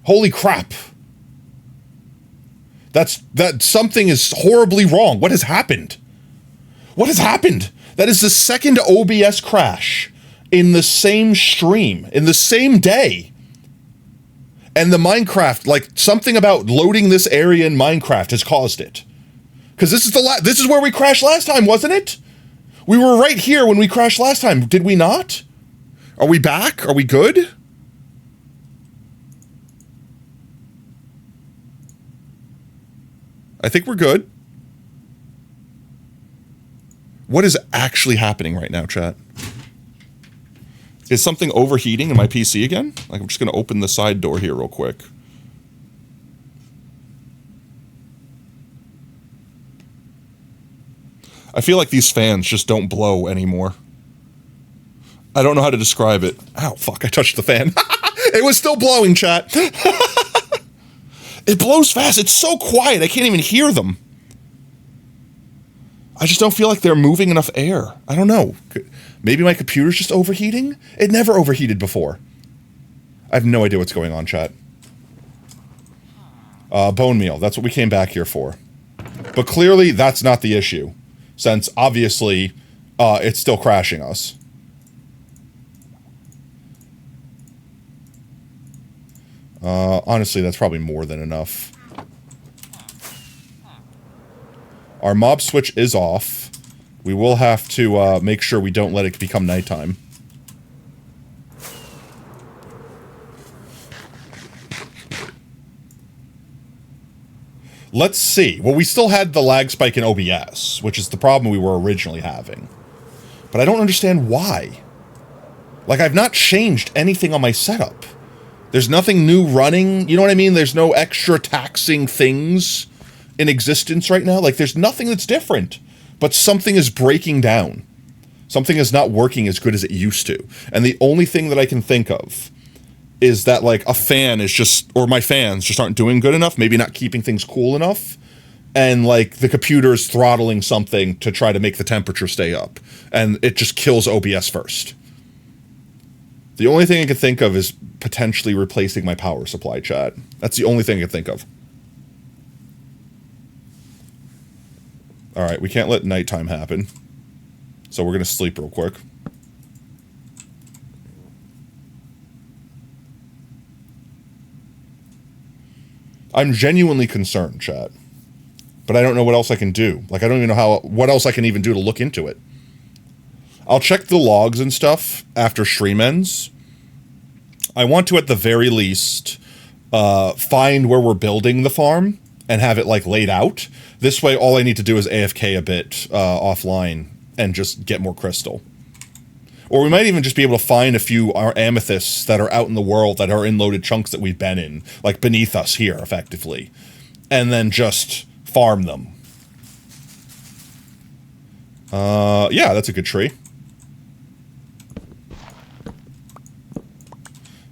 Holy crap. That something is horribly wrong. What has happened? What has happened? That is the second OBS crash in the same stream, in the same day. And the Minecraft, like, something about loading this area in Minecraft has caused it. Because this is where we crashed last time, wasn't it? We were right here when we crashed last time, did we not? Are we back? Are we good? I think we're good. What is actually happening right now, chat? Is something overheating in my PC again? Like, I'm just going to open the side door here real quick. I feel like these fans just don't blow anymore. I don't know how to describe it. Ow, fuck, I touched the fan. It was still blowing, chat. It blows fast. It's so quiet, I can't even hear them. I just don't feel like they're moving enough air. I don't know. Maybe my computer's just overheating? It never overheated before. I have no idea what's going on, chat. Bone meal. That's what we came back here for. But clearly, that's not the issue. Since, obviously, it's still crashing us. Honestly, that's probably more than enough. Our mob switch is off. We will have to make sure we don't let it become nighttime. Let's see. Well, we still had the lag spike in OBS, which is the problem we were originally having. But I don't understand why. Like, I've not changed anything on my setup. There's nothing new running, you know what I mean? There's no extra taxing things in existence right now. Like, there's nothing that's different. But something is breaking down. Something is not working as good as it used to. And the only thing that I can think of is that, like, a fan is just, or my fans just aren't doing good enough, maybe not keeping things cool enough, and, like, the computer's throttling something to try to make the temperature stay up, and it just kills OBS first. The only thing I can think of is potentially replacing my power supply, chat. That's the only thing I can think of. Alright, we can't let nighttime happen, so we're gonna sleep real quick. I'm genuinely concerned, chat. But I don't know what else I can do. Like, I don't even know what else I can even do to look into it. I'll check the logs and stuff after stream ends. I want to, at the very least, find where we're building the farm and have it, like, laid out. This way, all I need to do is AFK a bit offline and just get more crystal. Or we might even just be able to find a few amethysts that are out in the world that are in loaded chunks that we've been in, like beneath us here, effectively. And then just farm them. Yeah, that's a good tree.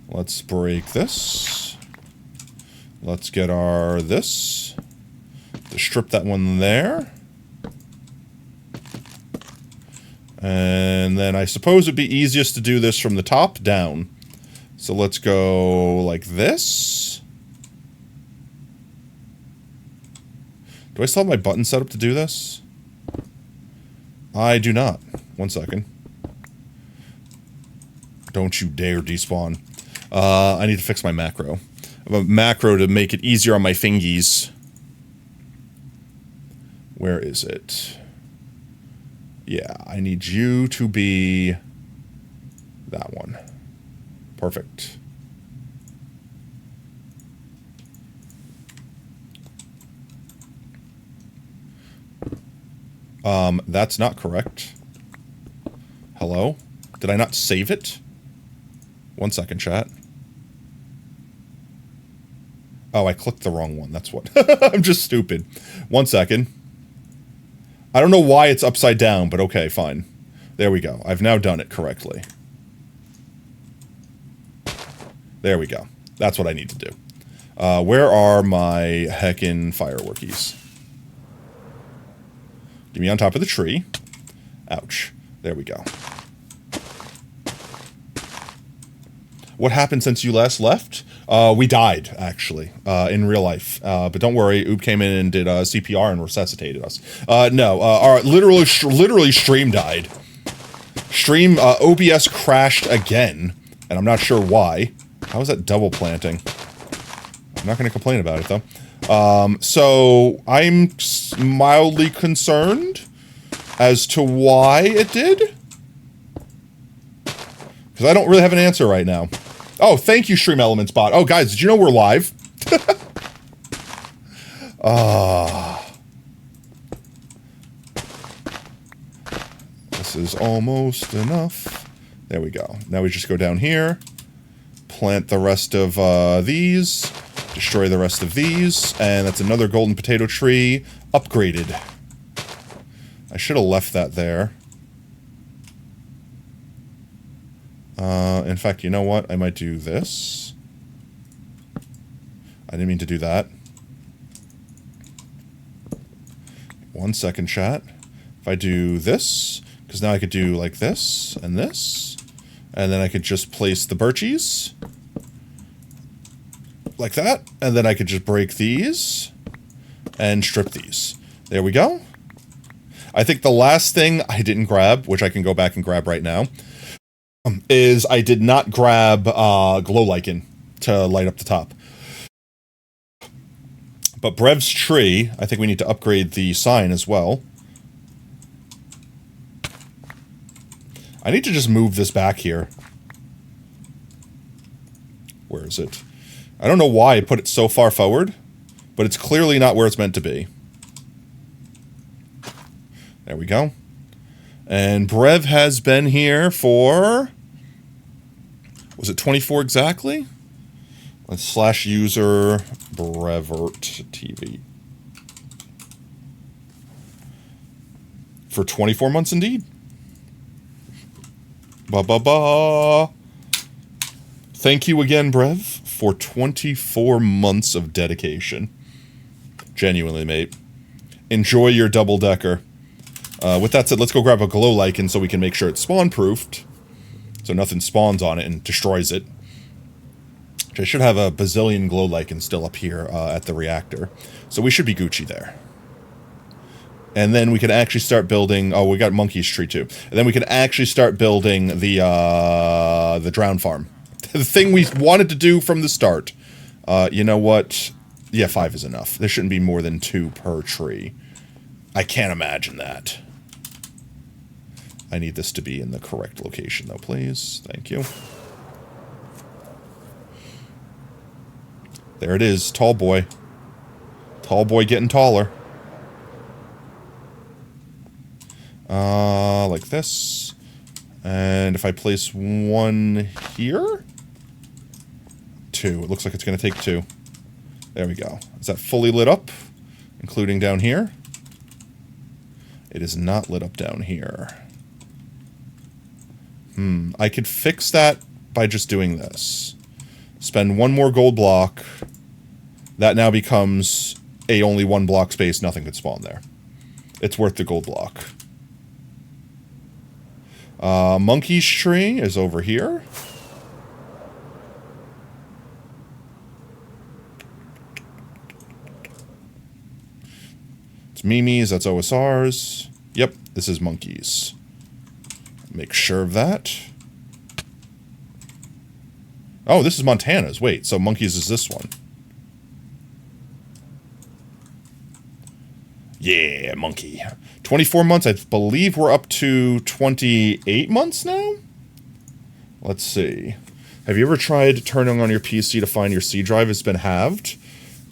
Let's break this. Let's get our this. Just strip that one there. And then I suppose it'd be easiest to do this from the top down. So let's go like this. Do I still have my button set up to do this? I do not. 1 second. Don't you dare despawn. I need to fix my macro. I have a macro to make it easier on my fingies. Where is it? Yeah, I need you to be that one. Perfect. That's not correct. Hello? Did I not save it? 1 second, chat. Oh, I clicked the wrong one. That's what. I'm just stupid. 1 second. I don't know why it's upside down, but okay, fine. There we go. I've now done it correctly. There we go. That's what I need to do. Where are my heckin' fireworkies? Give me on top of the tree. Ouch. There we go. What happened since you last left? We died, actually, in real life. But don't worry, Oop came in and did CPR and resuscitated us. No, our literally stream died. Stream, OBS crashed again, and I'm not sure why. How is that double planting? I'm not going to complain about it, though. So, I'm mildly concerned as to why it did. Because I don't really have an answer right now. Oh, thank you, Stream Elements bot. Oh, guys, did you know we're live? This is almost enough. There we go. Now we just go down here, plant the rest of these, destroy the rest of these, and that's another golden potato tree upgraded. I should have left that there. In fact, you know what? I might do this. I didn't mean to do that. 1 second, chat. If I do this, because now I could do like this, and then I could just place the birchies. Like that, and then I could just break these, and strip these. There we go. I think the last thing I didn't grab, which I can go back and grab right now, is I did not grab glow lichen to light up the top. But Brev's tree, I think we need to upgrade the sign as well. I need to just move this back here. Where is it? I don't know why I put it so far forward, but it's clearly not where it's meant to be. There we go. And Brev has been here for... Was it 24 exactly? Let's slash user Brevert TV. For 24 months indeed. Ba-ba-ba. Thank you again, Brev, for 24 months of dedication. Genuinely, mate. Enjoy your double-decker. With that said, let's go grab a glow lichen so we can make sure it's spawn-proofed. So nothing spawns on it and destroys it. I should have a bazillion glow lichen still up here at the reactor. So we should be Gucci there. And then we can actually start building... Oh, we got Monkey's tree too. And then we can actually start building the drown farm. The thing we wanted to do from the start. You know what? Yeah, 5 is enough. There shouldn't be more than 2 per tree. I can't imagine that. I need this to be in the correct location, though, please. Thank you. There it is. Tall boy. Tall boy getting taller. Like this. And if I place 1 here? 2. It looks like it's going to take 2. There we go. Is that fully lit up? Including down here? It is not lit up down here. I could fix that by just doing this. Spend 1 more gold block. That now becomes a only 1 block space. Nothing could spawn there. It's worth the gold block. Monkey's tree is over here. It's Mimi's, that's OSR's. Yep, this is Monkey's. Make sure of that. Oh, this is Montana's. Wait, so Monkey's is this one. Yeah, Monkey. 24 months. I believe we're up to 28 months now? Let's see. Have you ever tried turning on your PC to find your C drive has been halved?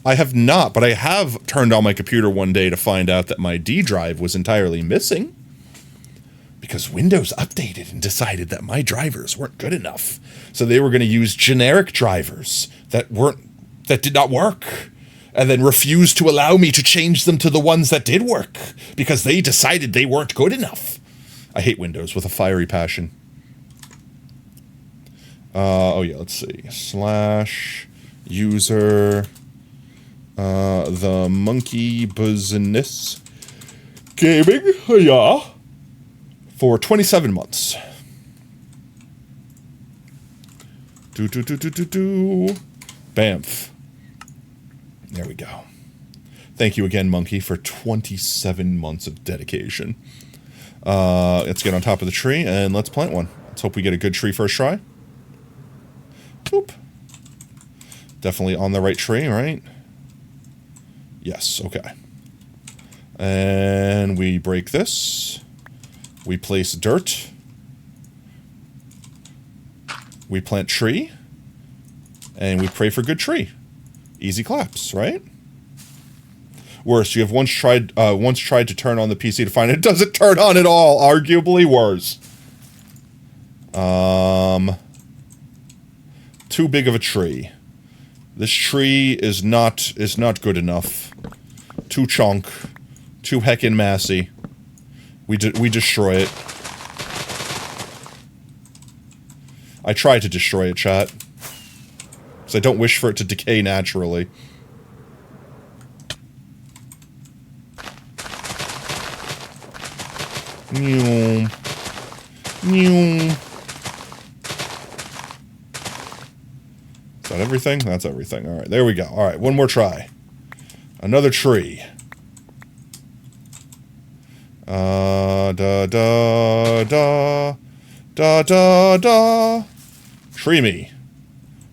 I have not, but I have turned on my computer one day to find out that my D drive was entirely missing. Because Windows updated and decided that my drivers weren't good enough. So they were going to use generic drivers that did not work. And then refused to allow me to change them to the ones that did work. Because they decided they weren't good enough. I hate Windows with a fiery passion. Oh yeah, let's see. Slash user the monkey business gaming, yeah, for 27 months. Bamf. There we go. Thank you again, Monkey, for 27 months of dedication. Let's get on top of the tree, and let's plant one. Let's hope we get a good tree first try. Boop. Definitely on the right tree, right? Yes, okay. And we break this. We place dirt. We plant tree. And we pray for good tree. Easy claps, right? Worse, you have once tried to turn on the PC to find it doesn't turn on at all. Arguably worse. Too big of a tree. This tree is not good enough. Too chunk. Too heckin' massy. We destroy it. I try to destroy it, chat. Because I don't wish for it to decay naturally. Is that everything? That's everything. Alright, there we go. Alright, one more try. Another tree. Da da da. Da da da. Tree me.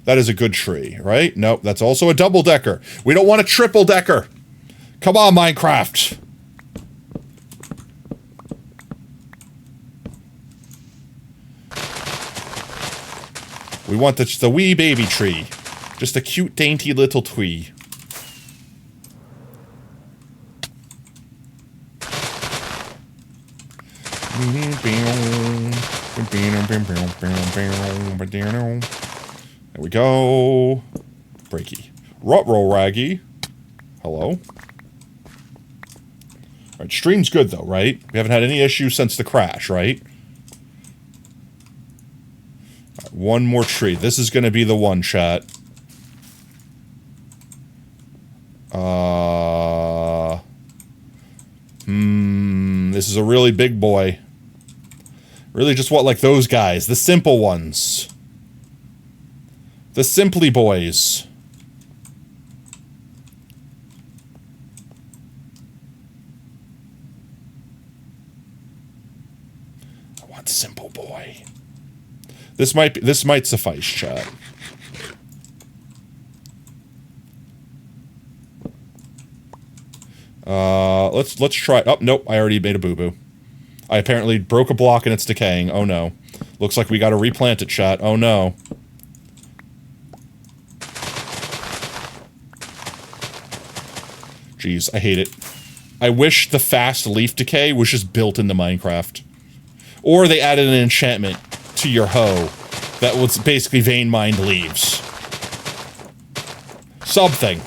That is a good tree, right? Nope, that's also a double-decker. We don't want a triple-decker. Come on, Minecraft. We want the wee baby tree. Just a cute, dainty little tree. There we go. Breaky. Rutroll Raggy. Hello. Alright, stream's good though, right? We haven't had any issues since the crash, right? Right, one more tree. This is gonna be the one, chat. This is a really big boy. Really just what, like those guys. The simple ones. The Simply Boys. I want Simple Boy. This might suffice, chat. Let's try. Oh, nope, I already made a boo-boo. I apparently broke a block and it's decaying. Oh no. Looks like we gotta replant it, chat. Oh no. Jeez, I hate it. I wish the fast leaf decay was just built into Minecraft. Or they added an enchantment to your hoe that was basically vein mined leaves. Something.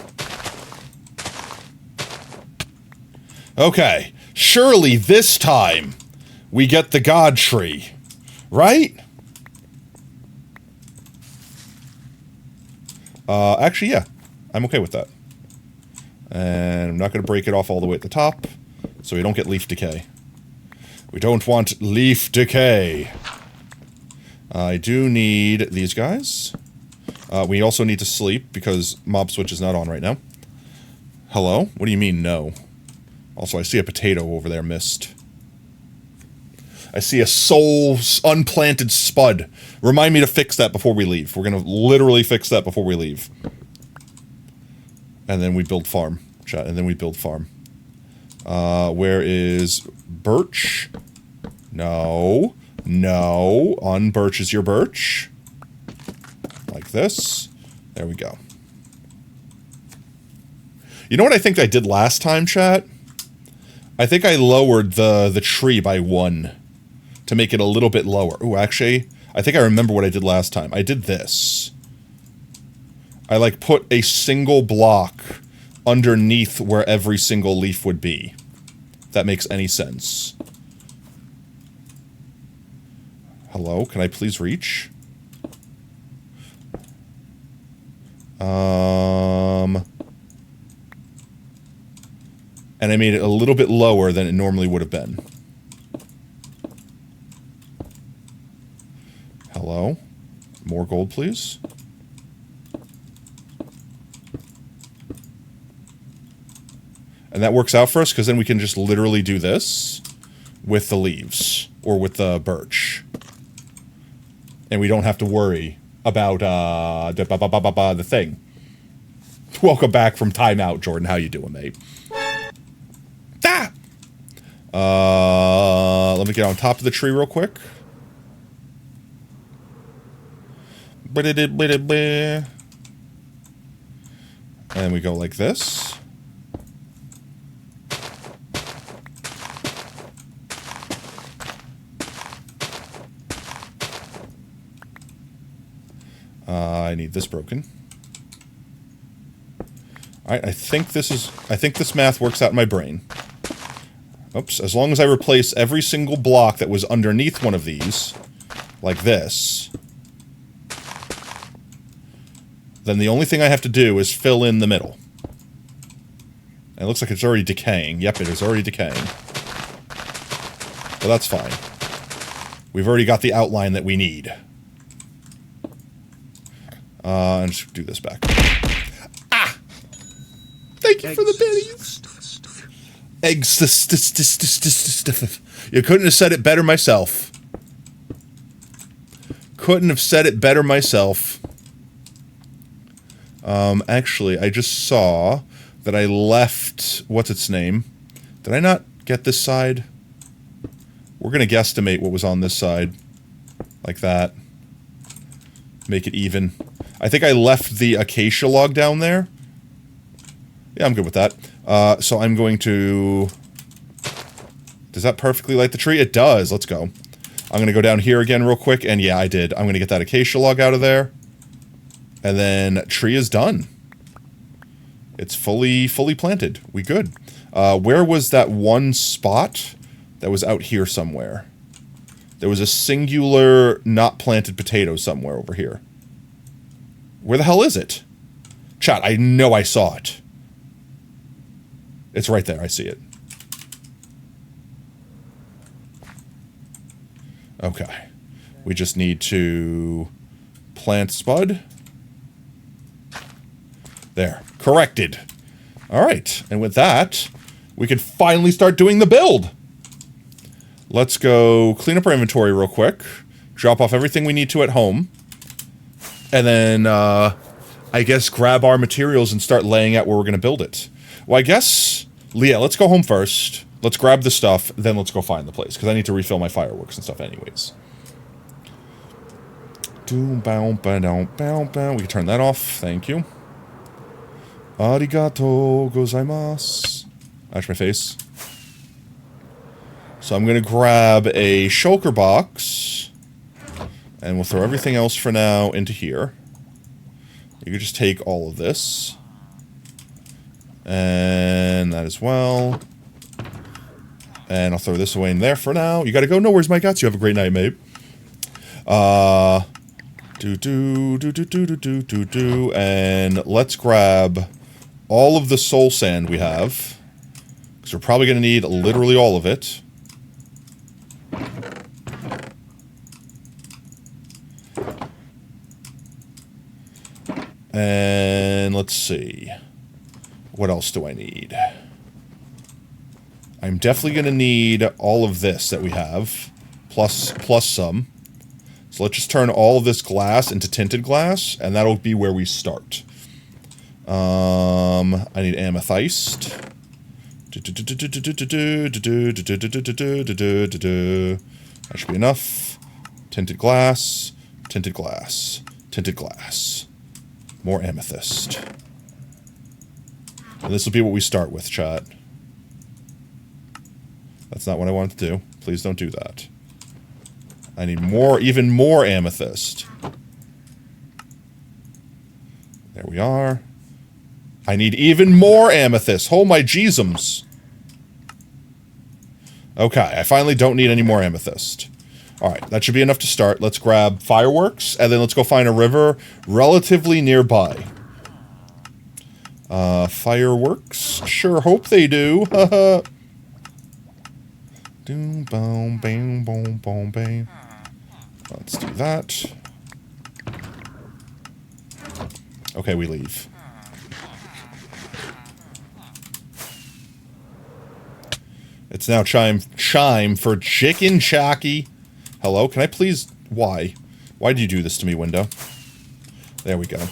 Okay. Surely this time we get the God tree. Right? Actually, yeah. I'm okay with that. And I'm not going to break it off all the way at the top, so we don't get leaf decay. We don't want leaf decay. I do need these guys. We also need to sleep, because mob switch is not on right now. Hello? What do you mean, no? Also, I see a potato over there, missed. I see a soul unplanted spud. Remind me to fix that before we leave. We're going to literally fix that before we leave. And then we build farm, chat. And then we build farm. Where is birch? No. No. On birch is your birch. Like this. There we go. You know what I think I did last time, chat? I think I lowered the tree by 1 to make it a little bit lower. Ooh, actually, I think I remember what I did last time. I did this. I, like, put a single block underneath where every single leaf would be. If that makes any sense. Hello? Can I please reach? And I made it a little bit lower than it normally would have been. Hello? More gold, please. And that works out for us, because then we can just literally do this with the leaves, or with the birch. And we don't have to worry about the thing. Welcome back from timeout, Jordan. How you doing, mate? Let me get on top of the tree real quick. And we go like this. I need this broken. Alright, I think this math works out in my brain. Oops, as long as I replace every single block that was underneath one of these, like this, then the only thing I have to do is fill in the middle. And it looks like it's already decaying. Yep, it is already decaying. Well, that's fine. We've already got the outline that we need. And just do this back. Ah! Thank you for the pennies! Eggs. You couldn't have said it better myself. Couldn't have said it better myself. Actually, I just saw that I left... What's its name? Did I not get this side? We're going to guesstimate what was on this side. Like that. Make it even. I think I left the acacia log down there. Yeah, I'm good with that. So I'm going to... Does that perfectly light the tree? It does. Let's go. I'm going to go down here again real quick. And yeah, I did. I'm going to get that acacia log out of there. And then tree is done. It's fully planted. We good. Where was that one spot that was out here somewhere? There was a singular not planted potato somewhere over here. Where the hell is it? Chat, I know I saw it. It's right there. I see it. Okay. We just need to plant spud. There. Corrected. Alright. And with that, we can finally start doing the build. Let's go clean up our inventory real quick. Drop off everything we need to at home. And then, I guess grab our materials and start laying out where we're going to build it. Well, I guess... Leah, let's go home first. Let's grab the stuff, then let's go find the place. Because I need to refill my fireworks and stuff anyways. We can turn that off. Thank you. Arigato gozaimasu. That's my face. So I'm going to grab a shulker box. And we'll throw everything else for now into here. You can just take all of this. And that as well. And I'll throw this away in there for now. You gotta go. No worries, my guts. You have a great night, mate. And let's grab all of the soul sand we have. Because we're probably gonna need literally all of it. And let's see. What else do I need? I'm definitely going to need all of this that we have. Plus some. So let's just turn all of this glass into tinted glass. And that'll be where we start. I need amethyst. That should be enough. Tinted glass. Tinted glass. Tinted glass. More amethyst. And this will be what we start with, chat. That's not what I wanted to do. Please don't do that. I need more, even more amethyst. There we are. I need even more amethyst. Oh my Jeezums. Okay, I finally don't need any more amethyst. Alright, that should be enough to start. Let's grab fireworks, and then let's go find a river relatively nearby. Fireworks? Sure hope they do. Haha. Let's do that. Okay, we leave. It's now chime for chicken Jockey. Hello, can I please... Why? Why did you do this to me, window? There we go.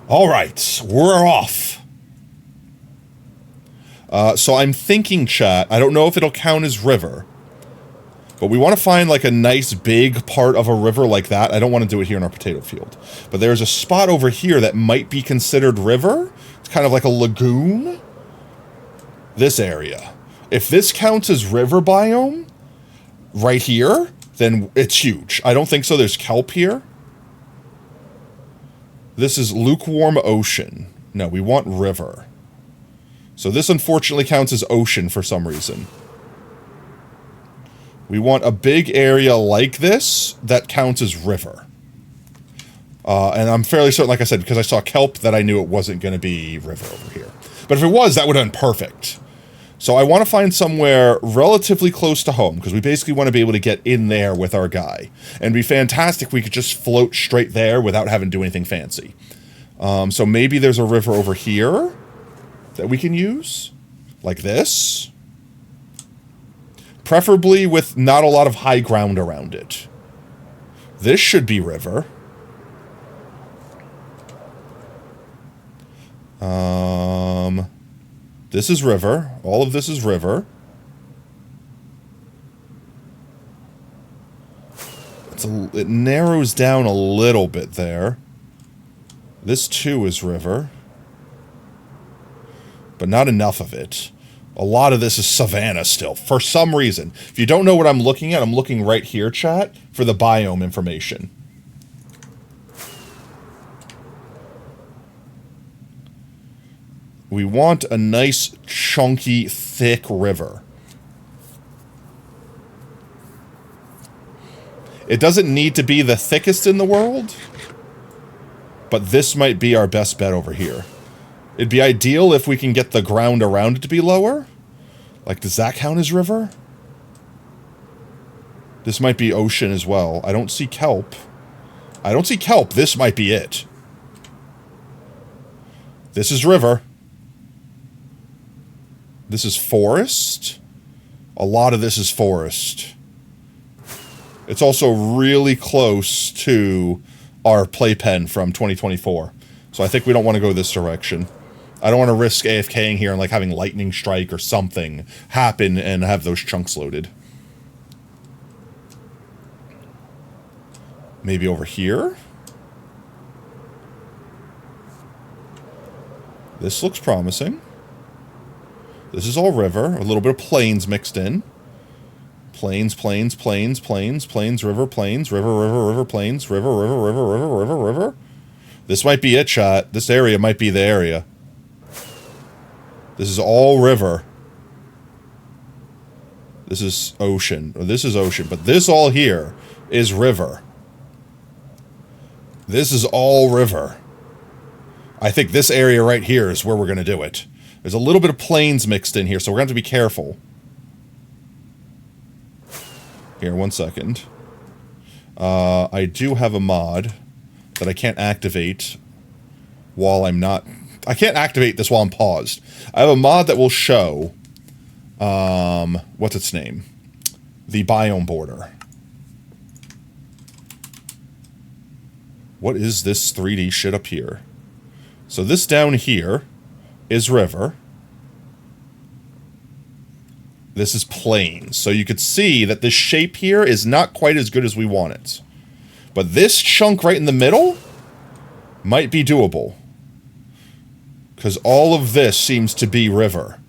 Alright, we're off. So I'm thinking, chat, I don't know if it'll count as river. But we want to find, like, a nice big part of a river like that. I don't want to do it here in our potato field. But there's a spot over here that might be considered river. It's kind of like a lagoon. This area. If this counts as river biome, right here, then it's huge. I don't think so. There's kelp here. This is lukewarm ocean. No, we want river. So this unfortunately counts as ocean for some reason. We want a big area like this that counts as river. And I'm fairly certain, like I said, because I saw kelp, that I knew it wasn't going to be river over here. But if it was, that would have been perfect. So I want to find somewhere relatively close to home, because we basically want to be able to get in there with our guy. And it'd be fantastic if we could just float straight there without having to do anything fancy. So maybe there's a river over here that we can use, like this. Preferably with not a lot of high ground around it. This should be river. This is river. All of this is river. It narrows down a little bit there. This too is river. But not enough of it. A lot of this is savanna still, for some reason. If you don't know what I'm looking at, I'm looking right here, chat, for the biome information. We want a nice, chunky, thick river. It doesn't need to be the thickest in the world, but this might be our best bet over here. It'd be ideal if we can get the ground around it to be lower. Like, does that count as river? This might be ocean as well. I don't see kelp. I don't see kelp. This might be it. This is river. This is forest. A lot of this is forest. It's also really close to our playpen from 2024. So I think we don't want to go this direction. I don't want to risk AFKing here and like having lightning strike or something happen and have those chunks loaded. Maybe over here? This looks promising. This is all river. A little bit of plains mixed in. Plains, plains, plains, plains, plains, river, plains, river, river, river, plains, river, river, river, river, river, river. This might be it, chat. This area might be the area. This is all river. This is ocean. Or this is ocean. But this all here is river. This is all river. I think this area right here is where we're going to do it. There's a little bit of plains mixed in here, so we're going to have to be careful. Here, one second. I do have a mod that I can't activate while I'm not... I can't activate this while I'm paused. I have a mod that will show... what's its name? The biome border. What is this 3D shit up here? So this down here is river. This is plains. So you could see that this shape here is not quite as good as we want it. But this chunk right in the middle might be doable. Because all of this seems to be river.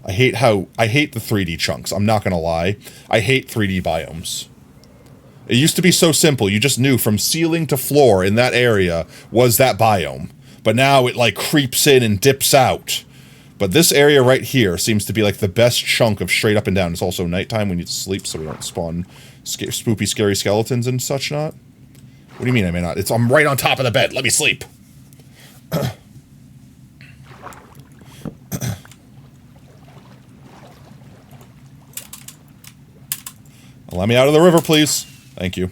I hate the 3D chunks. I'm not going to lie. I hate 3D biomes. It used to be so simple. You just knew from ceiling to floor in that area was that biome. But now it like creeps in and dips out. But this area right here seems to be like the best chunk of straight up and down. It's also nighttime. We need to sleep so we don't spawn spoopy, scary skeletons and such not. What do you mean I may not? I'm right on top of the bed. Let me sleep. Let me out of the river, please. Thank you.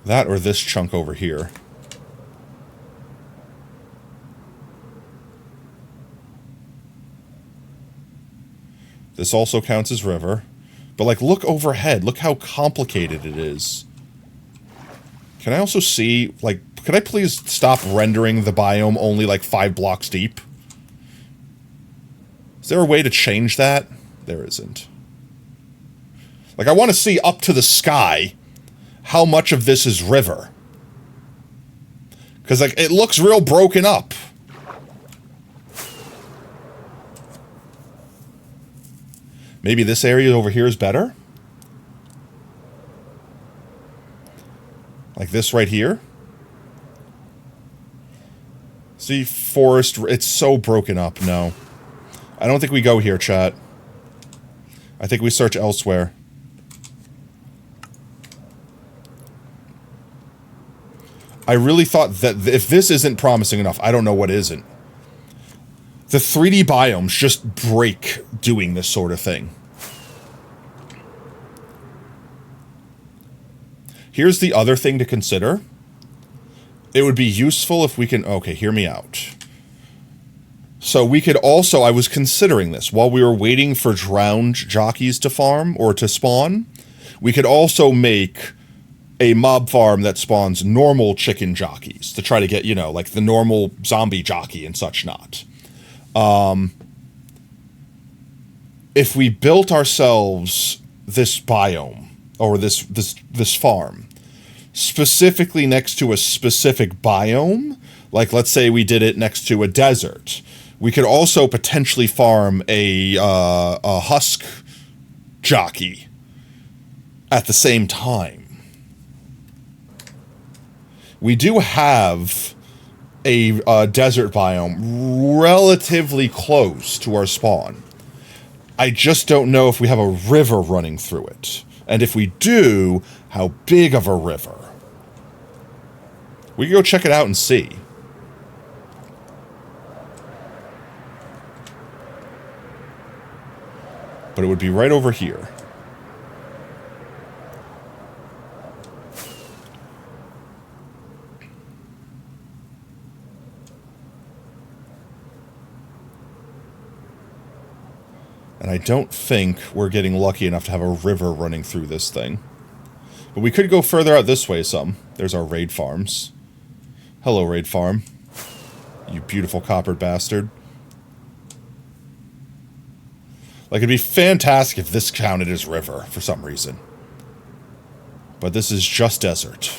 That or this chunk over here. This also counts as river. But, like, look overhead. Look how complicated it is. Can I also see, like, could I please stop rendering the biome only, like, 5 blocks deep? Is there a way to change that? There isn't. Like, I want to see up to the sky how much of this is river. Because, like, it looks real broken up. Maybe this area over here is better? Like this right here? See, forest, it's so broken up. No. I don't think we go here, chat. I think we search elsewhere. I really thought that if this isn't promising enough, I don't know what isn't. The 3D biomes just break doing this sort of thing. Here's the other thing to consider. It would be useful if we can... Okay, hear me out. So we could also... I was considering this. While we were waiting for drowned jockeys to farm, or to spawn, we could also make a mob farm that spawns normal chicken jockeys to try to get, you know, like the normal zombie jockey and such not. If we built ourselves this biome, or this farm, specifically next to a specific biome, like let's say we did it next to a desert, we could also potentially farm a husk jockey at the same time. We do have a desert biome relatively close to our spawn. I just don't know if we have a river running through it. And if we do, how big of a river? We can go check it out and see. But it would be right over here. And I don't think we're getting lucky enough to have a river running through this thing. But we could go further out this way some. There's our raid farms. Hello, raid farm. You beautiful coppered bastard. Like, it'd be fantastic if this counted as river for some reason. But this is just desert.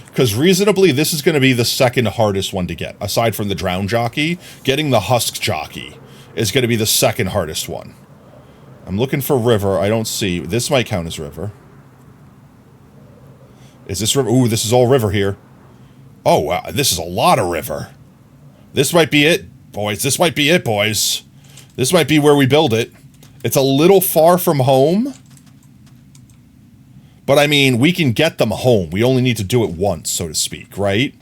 Because reasonably, this is going to be the second hardest one to get. Aside from the drowned jockey, getting the husk jockey is going to be the second hardest one. I'm looking for river. I don't see. This might count as river. Is this river? Ooh, this is all river here. Oh, wow. This is a lot of river. This might be it, boys. This might be it, boys. This might be where we build it. It's a little far from home. But, I mean, we can get them home. We only need to do it once, so to speak, right?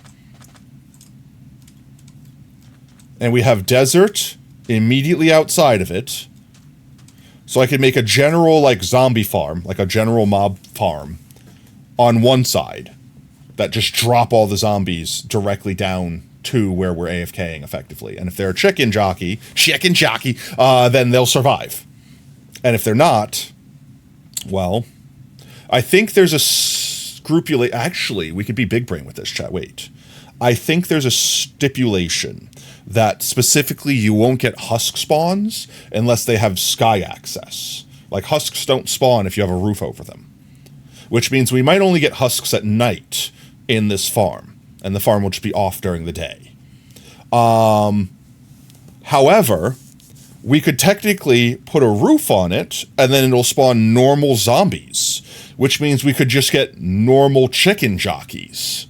And we have desert immediately outside of it. So I could make a general, like, zombie farm, like a general mob farm, on one side that just drop all the zombies directly down to where we're AFKing effectively. And if they're a chicken jockey, then they'll survive. And if they're not, well, I think there's a actually, we could be big brain with this, chat. Wait. I think there's a stipulation that specifically you won't get husk spawns unless they have sky access. Like, husks don't spawn if you have a roof over them. Which means we might only get husks at night in this farm. And the farm will just be off during the day. However, we could technically put a roof on it, and then it'll spawn normal zombies. Which means we could just get normal chicken jockeys.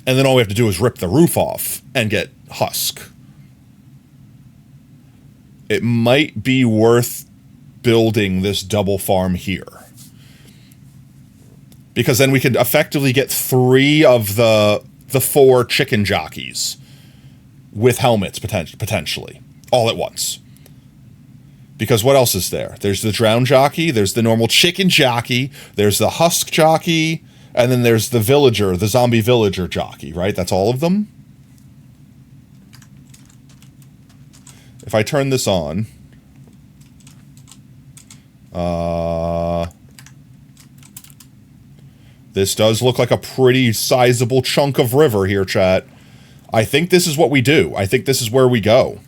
And then all we have to do is rip the roof off and get husk. It might be worth building this double farm here. Because then we could effectively get 3 of the 4 chicken jockeys with helmets, potentially, all at once. Because what else is there? There's the drowned jockey, there's the normal chicken jockey, there's the husk jockey, And then there's the villager, the zombie villager jockey, right? That's all of them. If I turn this on, this does look like a pretty sizable chunk of river here, chat. I think this is what we do. I think this is where we go.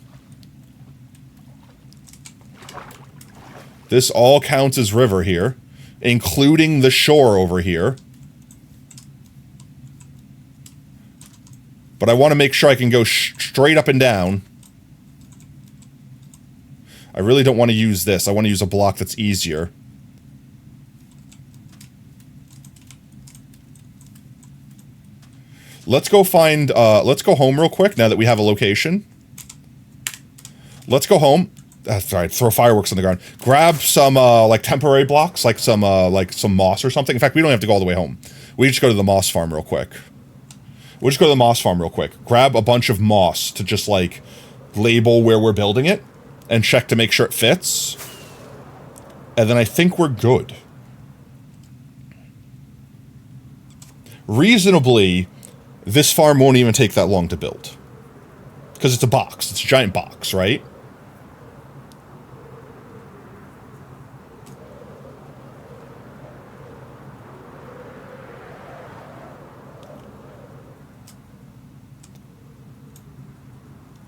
This all counts as river here, including the shore over here. But I want to make sure I can go straight up and down. I really don't want to use this. I want to use a block that's easier. Let's go find, let's go home real quick now that we have a location. Let's go home. Sorry, throw fireworks on the ground. Grab some, like, temporary blocks, like some moss or something. In fact, we don't have to go all the way home. We just go to the moss farm real quick. We'll just go to the moss farm real quick. Grab a bunch of moss to just, like, label where we're building it. And check to make sure it fits. And then I think we're good. Reasonably, this farm won't even take that long to build. Because it's a box. It's a giant box, right?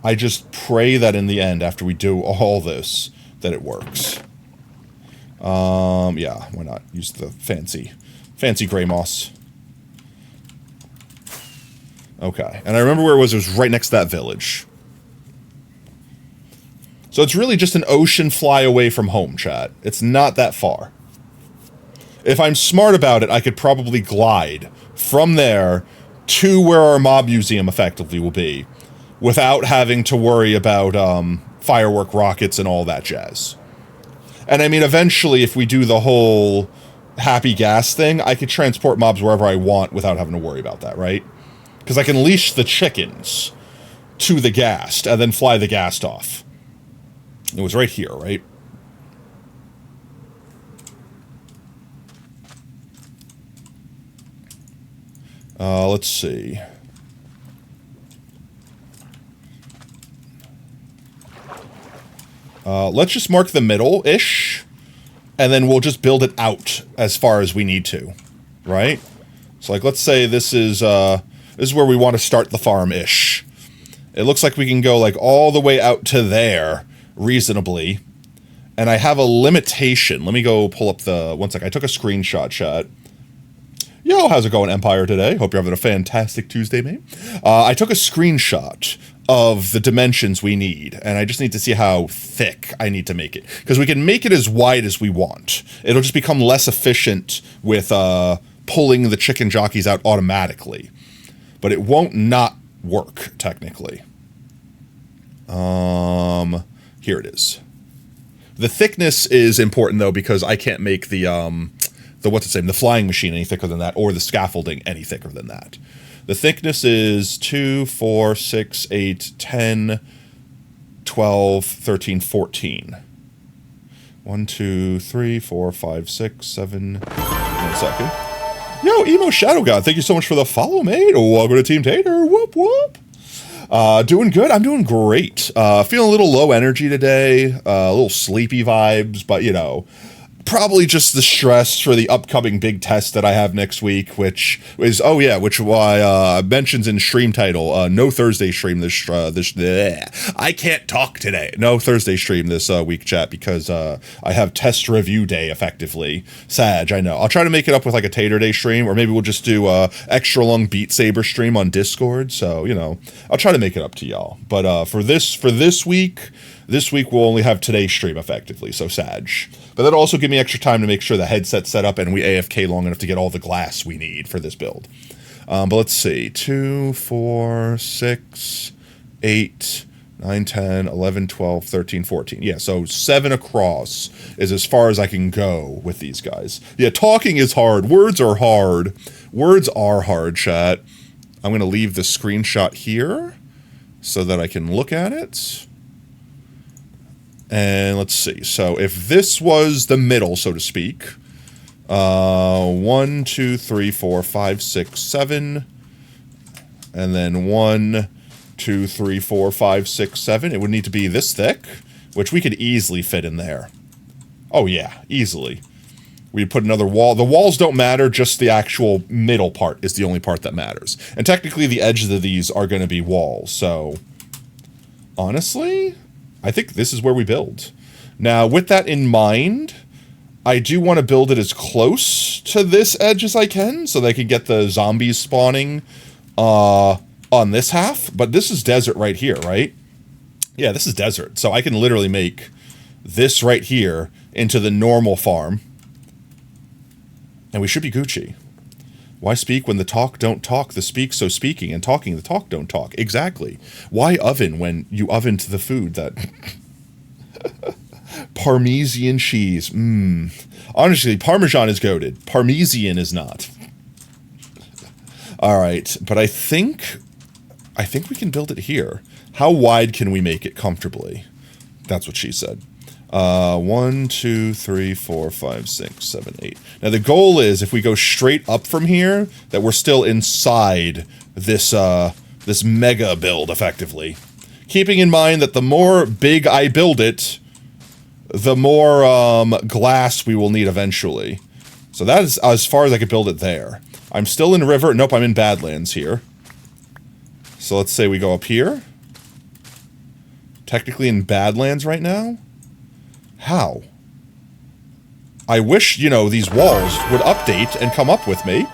I just pray that in the end, after we do all this, that it works. Yeah, why not? Use the fancy gray moss. Okay, and I remember where it was right next to that village. So it's really just an ocean fly away from home, chat. It's not that far. If I'm smart about it, I could probably glide from there to where our mob museum effectively will be, without having to worry about firework rockets and all that jazz. And I mean, eventually, if we do the whole happy gas thing, I could transport mobs wherever I want without having to worry about that, right? Because I can leash the chickens to the ghast and then fly the ghast off. It was right here, right? Let's see. Let's just mark the middle-ish, and then we'll just build it out as far as we need to, right? So, like, let's say this is where we want to start the farm-ish. It looks like we can go, like, all the way out to there, reasonably. And I have a limitation. Let me go pull up the... One sec. I took a screenshot, chat. Yo, how's it going, Empire, today? Hope you're having a fantastic Tuesday, mate. I took a screenshot of the dimensions we need, and I just need to see how thick I need to make it. Because we can make it as wide as we want. It'll just become less efficient with pulling the chicken jockeys out automatically. But it won't not work, technically. Here it is. The thickness is important, though, because I can't make the the flying machine any thicker than that, or the scaffolding any thicker than that. The thickness is 2, 4, 6, 8, 10, 12, 13, 14. 1, 2, 3, 4, 5, 6, 7... 1 second. Yo, Emo Shadow God, thank you so much for the follow, mate. Welcome to Team Tater. Whoop, whoop. Doing good. I'm doing great. Feeling a little low energy today. A little sleepy vibes, but, you know... Probably just the stress for the upcoming big test that I have next week, which is, mentions in stream title, no Thursday stream I can't talk today. No Thursday stream this week, chat, because I have test review day, effectively. Sag, I know. I'll try to make it up with, like, a Tater Day stream, or maybe we'll just do a extra long Beat Saber stream on Discord, so, you know, I'll try to make it up to y'all. But for this week... This week we'll only have today's stream, effectively, so Sag. But that'll also give me extra time to make sure the headset's set up and we AFK long enough to get all the glass we need for this build. But let's see. 2, 4, 6, 8, 9, 10, 11, 12, 13, 14. Yeah, so 7 across is as far as I can go with these guys. Yeah, talking is hard. Words are hard. Words are hard, chat. I'm going to leave the screenshot here so that I can look at it. And let's see. So if this was the middle, so to speak, 1, 2, 3, 4, 5, 6, 7. And then 1, 2, 3, 4, 5, 6, 7. It would need to be this thick, which we could easily fit in there. Oh yeah, easily. We put another wall. The walls don't matter, just the actual middle part is the only part that matters. And technically the edges of these are going to be walls, so... Honestly, I think this is where we build. Now, with that in mind, I do want to build it as close to this edge as I can, so that I can get the zombies spawning on this half. But this is desert right here, right? Yeah, this is desert. So I can literally make this right here into the normal farm. And we should be Gucci. Why speak when the talk don't talk, the speak so speaking, and talking the talk don't talk? Exactly. Why oven when you oven to the food that... Parmesan cheese. Honestly, Parmesan is goated. Parmesan is not. Alright, but I think we can build it here. How wide can we make it comfortably? That's what she said. 1, 2, 3, 4, 5, 6, 7, 8. Now the goal is, if we go straight up from here, that we're still inside this, this mega build, effectively. Keeping in mind that the more big I build it, the more, glass we will need eventually. So that is as far as I could build it there. I'm still in river. Nope, I'm in Badlands here. So let's say we go up here. Technically in Badlands right now. How? I wish, you know, these walls would update and come up with me.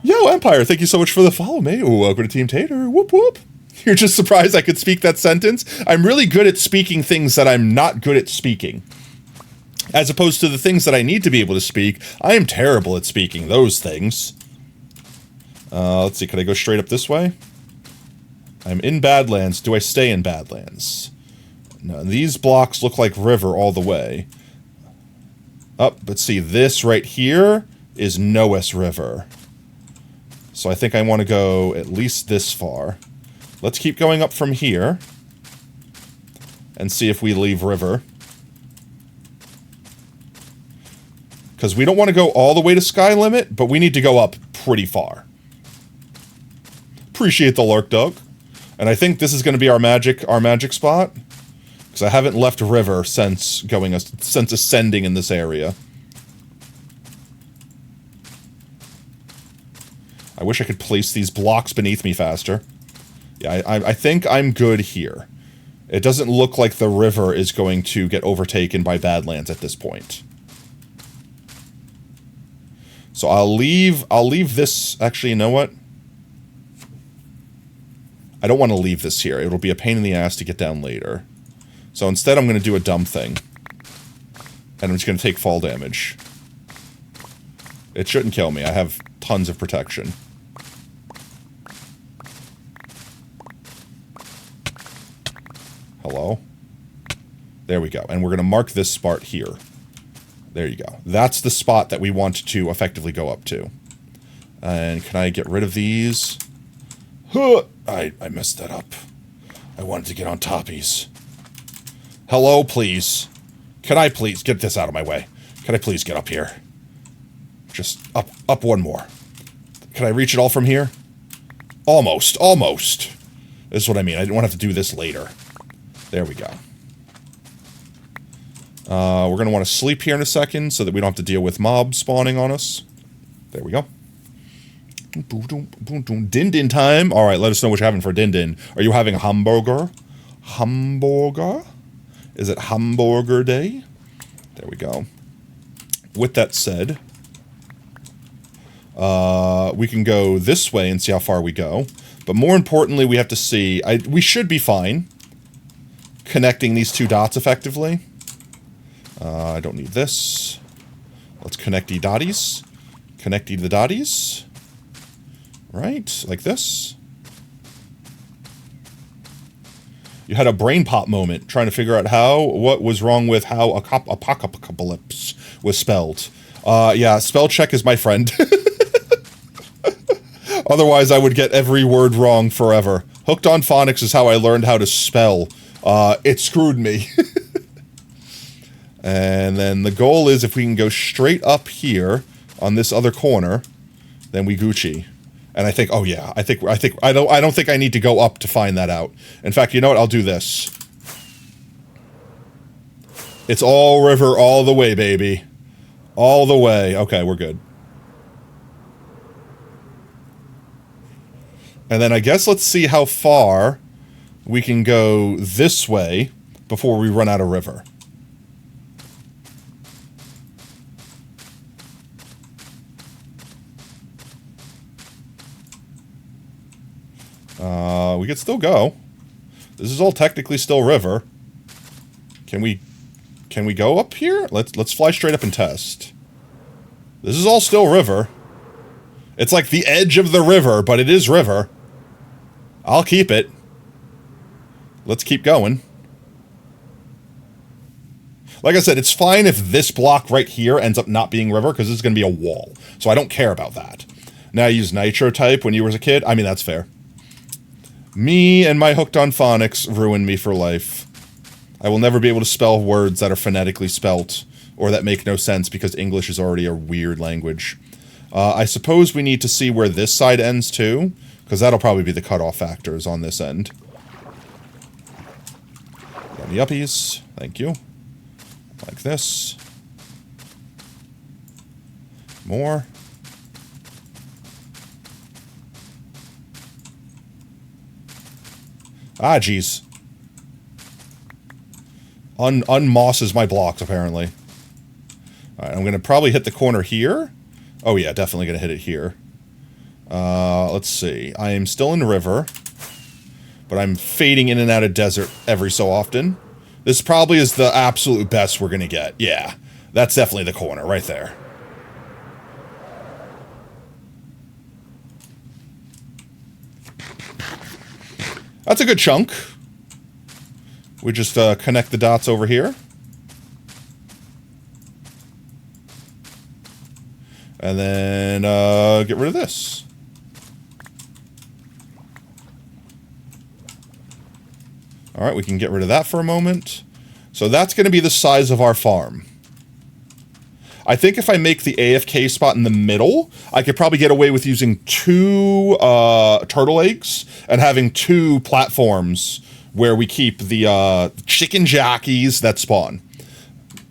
Yo, Empire, thank you so much for the follow, mate. Ooh, welcome to Team Tater. Whoop, whoop. You're just surprised I could speak that sentence? I'm really good at speaking things that I'm not good at speaking. As opposed to the things that I need to be able to speak, I am terrible at speaking those things. Let's see, can I go straight up this way? I'm in Badlands. Do I stay in Badlands? No, these blocks look like river all the way. But see, this right here is Noah's River. So I think I want to go at least this far. Let's keep going up from here. And see if we leave river. Because we don't want to go all the way to sky limit, but we need to go up pretty far. Appreciate the lurk, Doug. And I think this is going to be our magic spot. Because I haven't left river since ascending in this area. I wish I could place these blocks beneath me faster. Yeah, I think I'm good here. It doesn't look like the river is going to get overtaken by Badlands at this point. So I'll leave this. Actually, you know what? I don't want to leave this here. It'll be a pain in the ass to get down later. So instead I'm going to do a dumb thing. And I'm just going to take fall damage. It shouldn't kill me. I have tons of protection. Hello? There we go. And we're going to mark this spot here. There you go. That's the spot that we want to effectively go up to. And can I get rid of these? Huh! I messed that up. I wanted to get on toppies. Hello, please. Can I please get this out of my way? Can I please get up here? Just up one more. Can I reach it all from here? Almost. This is what I mean. I didn't want to have to do this later. There we go. We're going to want to sleep here in a second so that we don't have to deal with mobs spawning on us. There we go. Din-din time. All right, let us know what you're having for din-din. Are you having a hamburger? Hamburger? Is it hamburger day? There we go. With that said, we can go this way and see how far we go. But more importantly, we have to see... we should be fine connecting these two dots effectively. I don't need this. Let's connect the dotties. Connect the dotties. Right, like this. You had a brain pop moment trying to figure out what was wrong with how apocalypse was spelled. Yeah, spell check is my friend. Otherwise, I would get every word wrong forever. Hooked on Phonics is how I learned how to spell. It screwed me. And then the goal is if we can go straight up here on this other corner, then we Gucci. And I think, oh yeah, I don't think I need to go up to find that out. In fact, you know what? I'll do this. It's all river all the way, baby. All the way. Okay, we're good. And then I guess let's see how far we can go this way before we run out of river. We could still go. This is all technically still river. Can we go up here? Let's fly straight up and test. This is all still river. It's like the edge of the river, but it is river. I'll keep it. Let's keep going. Like I said, it's fine if this block right here ends up not being river, because this is going to be a wall. So I don't care about that. Now I use nitro type when you were a kid. I mean, that's fair. Me and my hooked on phonics ruined me for life. I will never be able to spell words that are phonetically spelt, or that make no sense, because English is already a weird language. I suppose we need to see where this side ends too, because that'll probably be the cutoff factors on this end. On the uppies, thank you. Like this. More. Ah, jeez. Unmosses my blocks, apparently. Alright, I'm going to probably hit the corner here. Oh yeah, definitely going to hit it here. Let's see. I am still in river, but I'm fading in and out of desert every so often. This probably is the absolute best we're going to get. Yeah, that's definitely the corner right there. That's a good chunk. We just connect the dots over here. And then get rid of this. Alright, we can get rid of that for a moment. So that's going to be the size of our farm. I think if I make the AFK spot in the middle, I could probably get away with using 2 turtle eggs and having 2 platforms where we keep the chicken jockeys that spawn.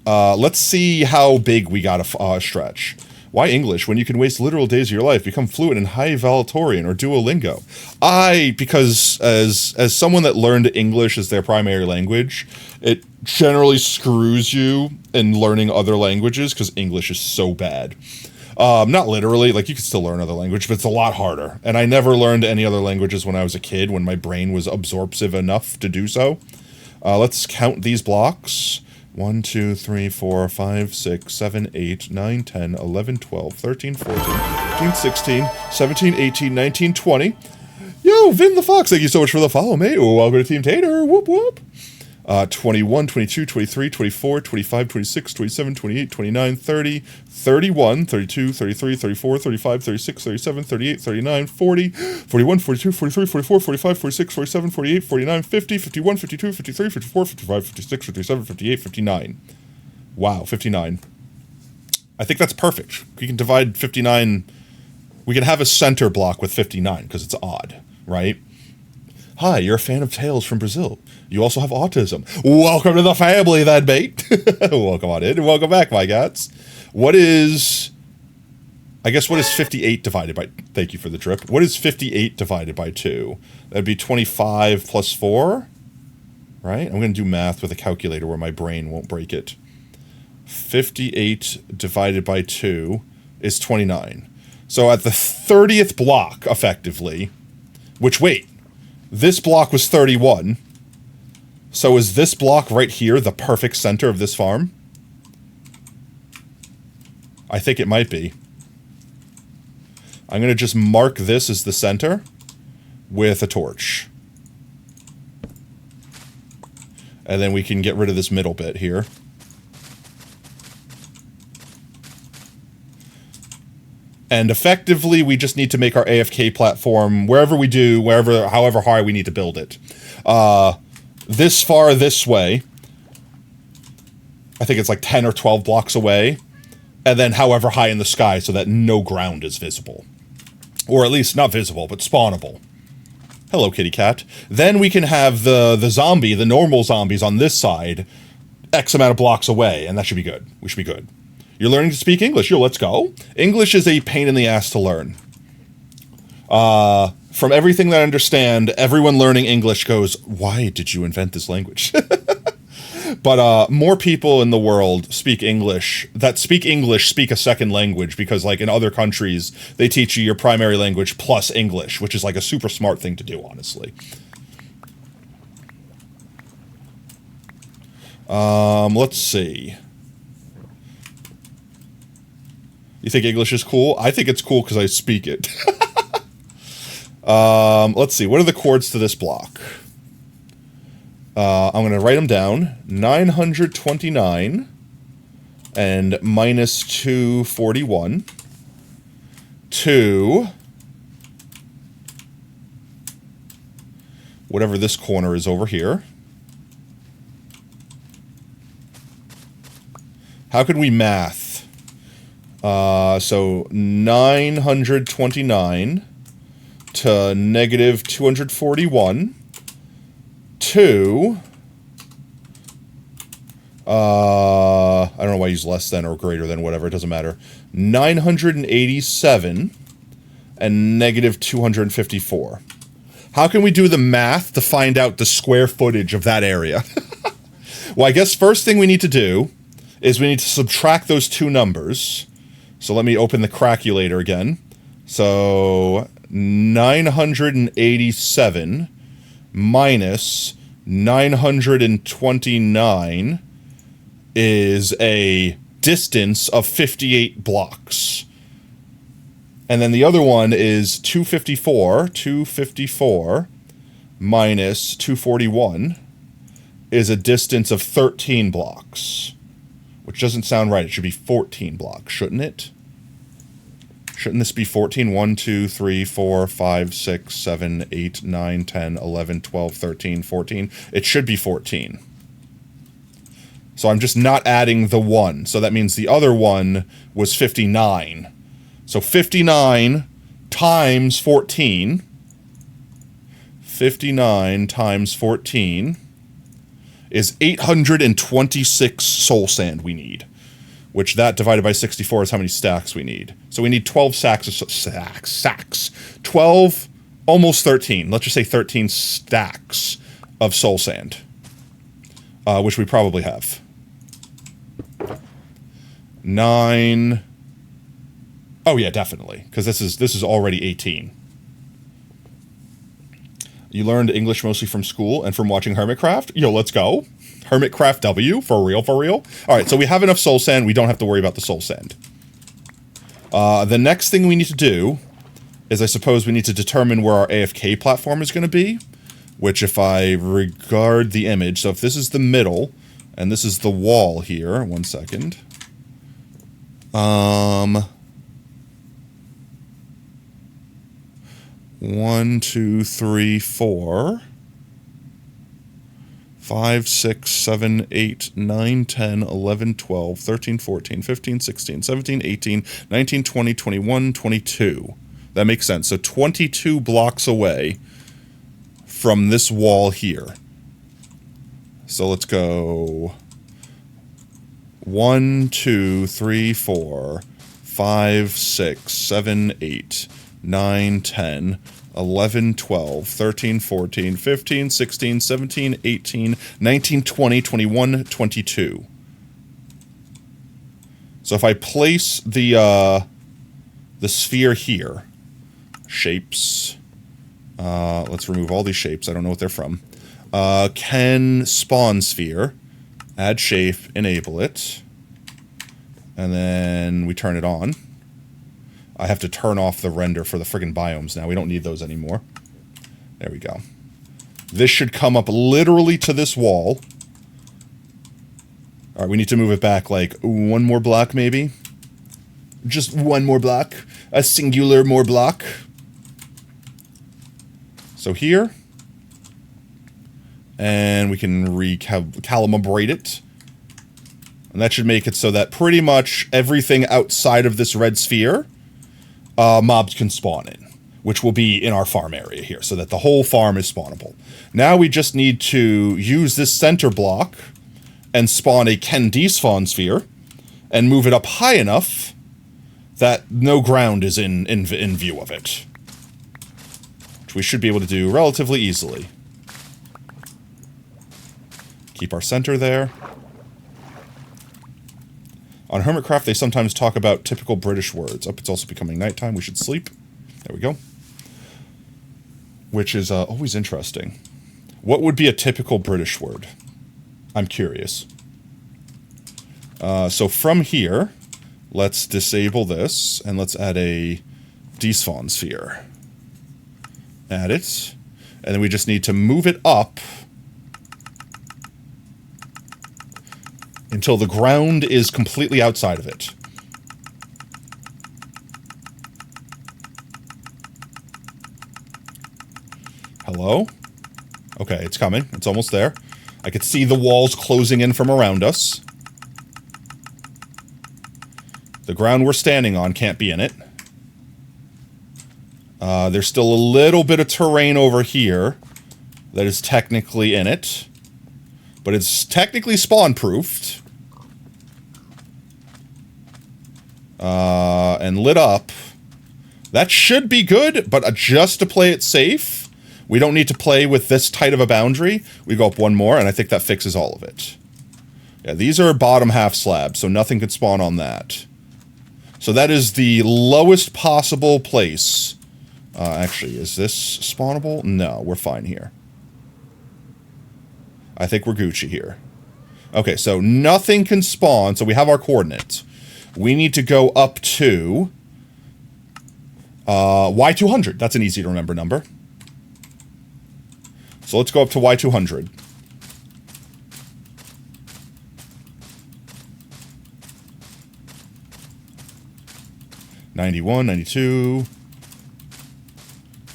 Let's see how big we got to stretch. Why English when you can waste literal days of your life, become fluent in High Valedictorian or Duolingo? Because as someone that learned English as their primary language, it generally screws you in learning other languages because English is so bad. Not literally, like you can still learn other language, but it's a lot harder. And I never learned any other languages when I was a kid, when my brain was absorptive enough to do so. Let's count these blocks. 1, 2, 3, 4, 5, 6, 7, 8, 9, 10, 11, 12, 13, 14, 15, 16, 17, 18, 19, 20. Yo, Vin the Fox, thank you so much for the follow, mate. Welcome to Team Tater. Whoop, whoop. 21, 22, 23, 24, 25, 26, 27, 28, 29, 30, 31, 32, 33, 34, 35, 36, 37, 38, 39, 40, 41, 42, 43, 44, 45, 46, 47, 48, 49, 50, 51, 52, 53, 54, 55, 56, 57, 58, 59. Wow, 59. I think that's perfect. We can divide 59. We can have a center block with 59 because it's odd, right? Hi, you're a fan of Tales from Brazil. You also have autism. Welcome to the family, then, mate. Welcome on in, and welcome back, my gods. What is 58 divided by... Thank you for the drip. What is 58 divided by 2? That'd be 25 plus 4, right? I'm going to do math with a calculator where my brain won't break it. 58 divided by 2 is 29. So at the 30th block, effectively, which, wait, this block was 31. So is this block right here the perfect center of this farm? I think it might be. I'm going to just mark this as the center with a torch. And then we can get rid of this middle bit here. And effectively, we just need to make our AFK platform wherever we do, however high we need to build it. This far this way. I think it's like 10 or 12 blocks away. And then however high in the sky so that no ground is visible. Or at least not visible, but spawnable. Hello, kitty cat. Then we can have the zombie, the normal zombies on this side, X amount of blocks away, and that should be good. We should be good. You're learning to speak English. Yo, let's go. English is a pain in the ass to learn. From everything that I understand, everyone learning English goes, why did you invent this language? But more people in the world speak English, speak a second language, because like in other countries, they teach you your primary language plus English, which is like a super smart thing to do, honestly. Let's see. You think English is cool? I think it's cool because I speak it. Let's see. What are the chords to this block? I'm going to write them down. 929 and minus 241 to whatever this corner is over here. How could we math? So 929 to negative 241 to, I don't know why I use less than or greater than, whatever, it doesn't matter, 987 and negative 254. How can we do the math to find out the square footage of that area? Well, I guess first thing we need to do is we need to subtract those two numbers. So let me open the calculator again. So 987 minus 929 is a distance of 58 blocks. And then the other one is 254. 254 minus 241 is a distance of 13 blocks. Which doesn't sound right. It should be 14 blocks, shouldn't it? Shouldn't this be 14? 1, 2, 3, 4, 5, 6, 7, 8, 9, 10, 11, 12, 13, 14. It should be 14. So I'm just not adding the 1. So that means the other one was 59. So 59 times 14. 59 times 14 is 826 soul sand we need. Which that divided by 64 is how many stacks we need. So we need 12 sacks. 12, almost 13. Let's just say 13 stacks of soul sand. Which we probably have. 9. Oh yeah, definitely. Because this is already 18. You learned English mostly from school and from watching Hermitcraft? Yo, let's go. Hermitcraft W, for real, for real. All right, so we have enough soul sand. We don't have to worry about the soul sand. The next thing we need to do is I suppose we need to determine where our AFK platform is going to be, which if I regard the image, so if this is the middle and this is the wall here, 1 second. 1, 2, 3, 4, 5, 6, 7, 8, 9, 10, 11, 12, 13, 14, 15, 16, 17, 18, 19, 20, 21, 22. That makes sense. So 22 blocks away from this wall here. So let's go 1, 2, 3, 4, 5, 6, 7, 8, 9, 10, 11, 12, 13, 14, 15, 16, 17, 18, 19, 20, 21, 22. So if I place the sphere here, shapes, let's remove all these shapes, I don't know what they're from. Can spawn sphere, add shape, enable it, and then we turn it on. I have to turn off the render for the friggin' biomes now. We don't need those anymore. There we go. This should come up literally to this wall. Alright, we need to move it back like one more block maybe. Just one more block. A singular more block. So here. And we can recalibrate it. And that should make it so that pretty much everything outside of this red sphere, mobs can spawn in, which will be in our farm area here, so that the whole farm is spawnable. Now we just need to use this center block and spawn a Ken despawn sphere and move it up high enough that no ground is in view of it. Which we should be able to do relatively easily. Keep our center there. On Hermitcraft, they sometimes talk about typical British words. Oh, it's also becoming nighttime. We should sleep. There we go. Which is always interesting. What would be a typical British word? I'm curious. So from here, let's disable this, and let's add a despawn sphere. Add it. And then we just need to move it up until the ground is completely outside of it. Hello? Okay, it's coming. It's almost there. I could see the walls closing in from around us. The ground we're standing on can't be in it. There's still a little bit of terrain over here that is technically in it. But it's technically spawn-proofed. And lit up. That should be good, but just to play it safe, we don't need to play with this tight of a boundary. We go up one more, and I think that fixes all of it. Yeah, these are bottom half slabs, so nothing could spawn on that. So that is the lowest possible place. Actually, is this spawnable? No, we're fine here. I think we're Gucci here. Okay, so nothing can spawn, so we have our coordinates. We need to go up to Y200. That's an easy to remember number. So let's go up to Y200. '91, '92,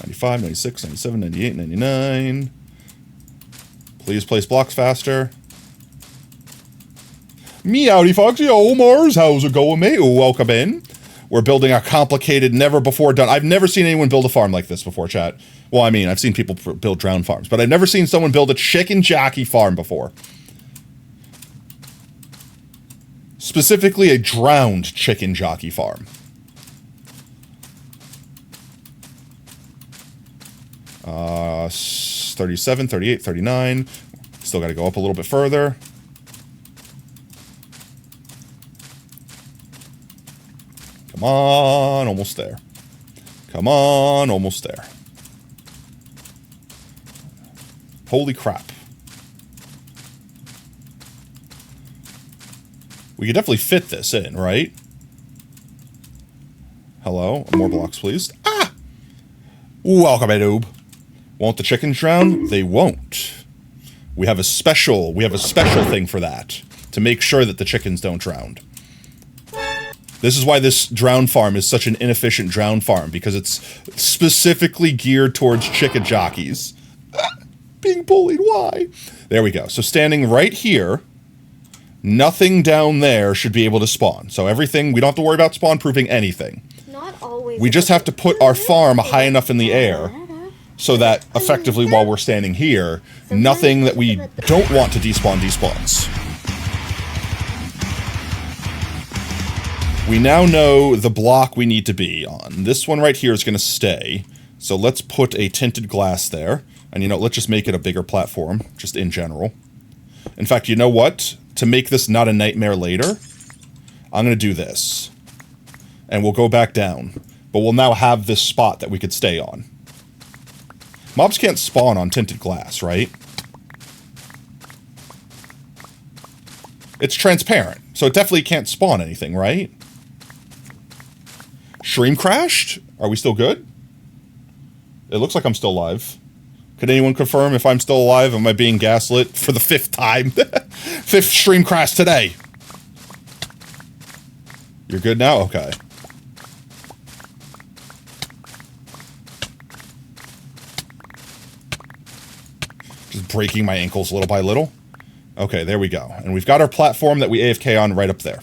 '95, '96, '97, '98, '99. Please place blocks faster. Meowdy Foxy, oh Mars, how's it going, mate? Welcome in. We're building a complicated, never before done. I've never seen anyone build a farm like this before, chat. Well, I mean, I've seen people build drowned farms, but I've never seen someone build a chicken jockey farm before. Specifically, a drowned chicken jockey farm. Uh, 37, 38, 39. Still got to go up a little bit further. Come on, almost there. Come on, almost there. Holy crap. We could definitely fit this in, right? Hello? More blocks, please. Ah! Welcome, Noob. Won't the chickens drown? They won't. We have a special thing for that. To make sure that the chickens don't drown. This is why this drown farm is such an inefficient drown farm, because it's specifically geared towards chicken jockeys. Being bullied, why? There we go. So standing right here, nothing down there should be able to spawn. So everything, we don't have to worry about spawn-proofing anything. Not always. We just have to put our farm high enough in the air so that, effectively, while we're standing here, nothing that we don't want to despawn despawns. We now know the block we need to be on. This one right here is going to stay. So let's put a tinted glass there. And, you know, let's just make it a bigger platform, just in general. In fact, you know what? To make this not a nightmare later, I'm going to do this. And we'll go back down. But we'll now have this spot that we could stay on. Mobs can't spawn on tinted glass, right? It's transparent, so it definitely can't spawn anything, right? Stream crashed? Are we still good? It looks like I'm still alive. Could anyone confirm if I'm still alive? Am I being gaslit for the 5th time? 5th stream crash today. You're good now? Okay. Just breaking my ankles little by little. Okay, there we go. And we've got our platform that we AFK on right up there.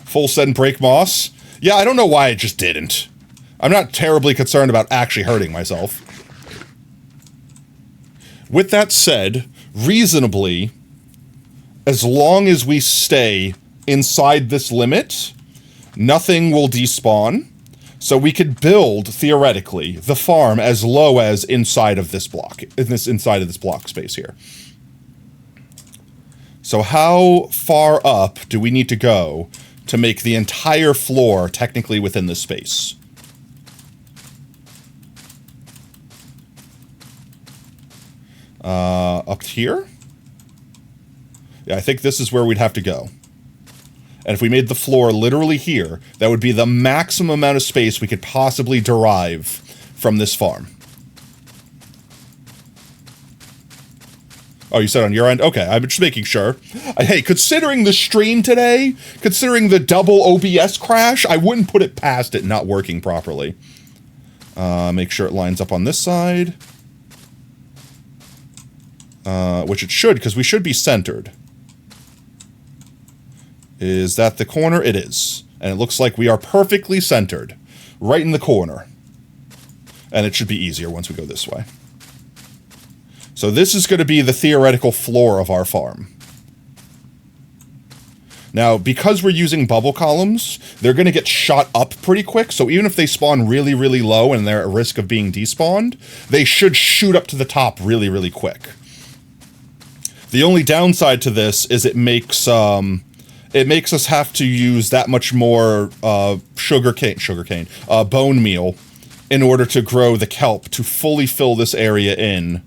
Full send break moss. Yeah, I don't know why I just didn't. I'm not terribly concerned about actually hurting myself. With that said, reasonably, as long as we stay inside this limit, nothing will despawn. So we could build, theoretically, the farm as low as inside of this block, inside of this block space here. So how far up do we need to go to make the entire floor technically within this space? Up here? Yeah, I think this is where we'd have to go. And if we made the floor literally here, that would be the maximum amount of space we could possibly derive from this farm. Oh, you said on your end? Okay, I'm just making sure. Hey, considering the stream today, considering the double OBS crash, I wouldn't put it past it not working properly. Make sure it lines up on this side. Which it should, because we should be centered. Is that the corner? It is. And it looks like we are perfectly centered. Right in the corner. And it should be easier once we go this way. So this is going to be the theoretical floor of our farm. Now, because we're using bubble columns, they're going to get shot up pretty quick, so even if they spawn really, really low and they're at risk of being despawned, they should shoot up to the top really, really quick. The only downside to this is it makes us have to use that much more bone meal in order to grow the kelp to fully fill this area in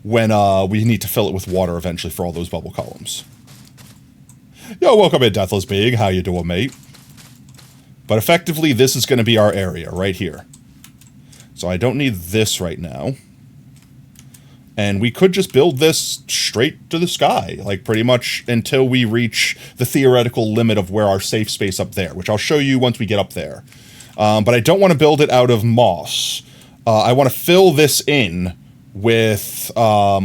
when we need to fill it with water eventually for all those bubble columns. Yo, welcome in, Deathless Being. How you doing, mate? But effectively, this is going to be our area right here. So I don't need this right now. And we could just build this straight to the sky, like pretty much until we reach the theoretical limit of where our safe space up there, which I'll show you once we get up there. But I don't want to build it out of moss. I want to fill this in with, soul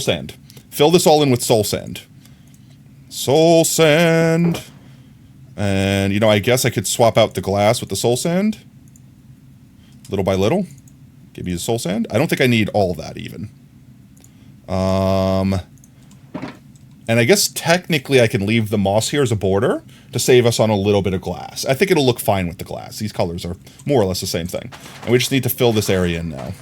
sand. Fill this all in with soul sand. Soul sand. And, you know, I guess I could swap out the glass with the soul sand. Little by little. Give me the soul sand. I don't think I need all that even. And I guess technically I can leave the moss here as a border to save us on a little bit of glass. I think it'll look fine with the glass. These colors are more or less the same thing. And we just need to fill this area in now.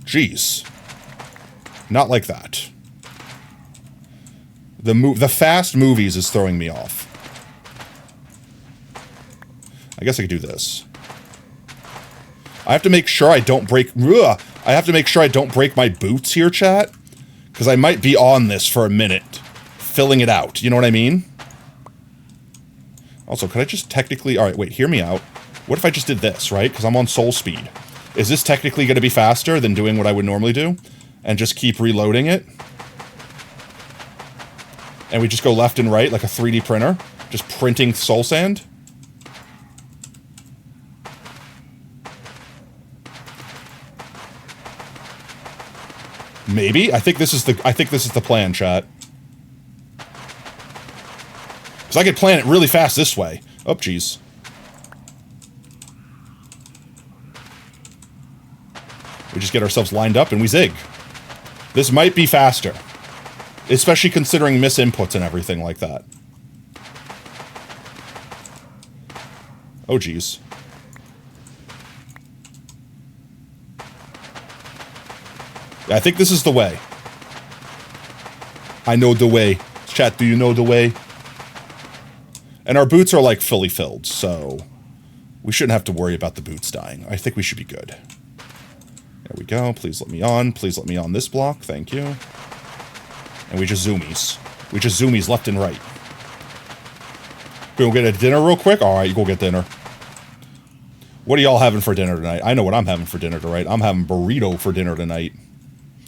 Jeez. Not like that. The fast movies is throwing me off. I guess I could do this. I have to make sure I don't break... Ugh, I have to make sure I don't break my boots here, chat. Because I might be on this for a minute. Filling it out. You know what I mean? Also, could I just technically... Alright, wait, hear me out. What if I just did this, right? Because I'm on soul speed. Is this technically going to be faster than doing what I would normally do? And just keep reloading it? And we just go left and right like a 3D printer? Just printing soul sand? Maybe. I think this is the plan, chat. Because I could plan it really fast this way. Oh, jeez. We just get ourselves lined up and we zig. This might be faster. Especially considering misinputs and everything like that. Oh, jeez. I think this is the way. I know the way. Chat, do you know the way? And our boots are, like, fully filled, so... we shouldn't have to worry about the boots dying. I think we should be good. There we go. Please let me on. Please let me on this block. Thank you. And we just zoomies. We just zoomies left and right. Go get a dinner real quick? Alright, you go get dinner. What are y'all having for dinner tonight? I know what I'm having for dinner tonight. I'm having burrito for dinner tonight.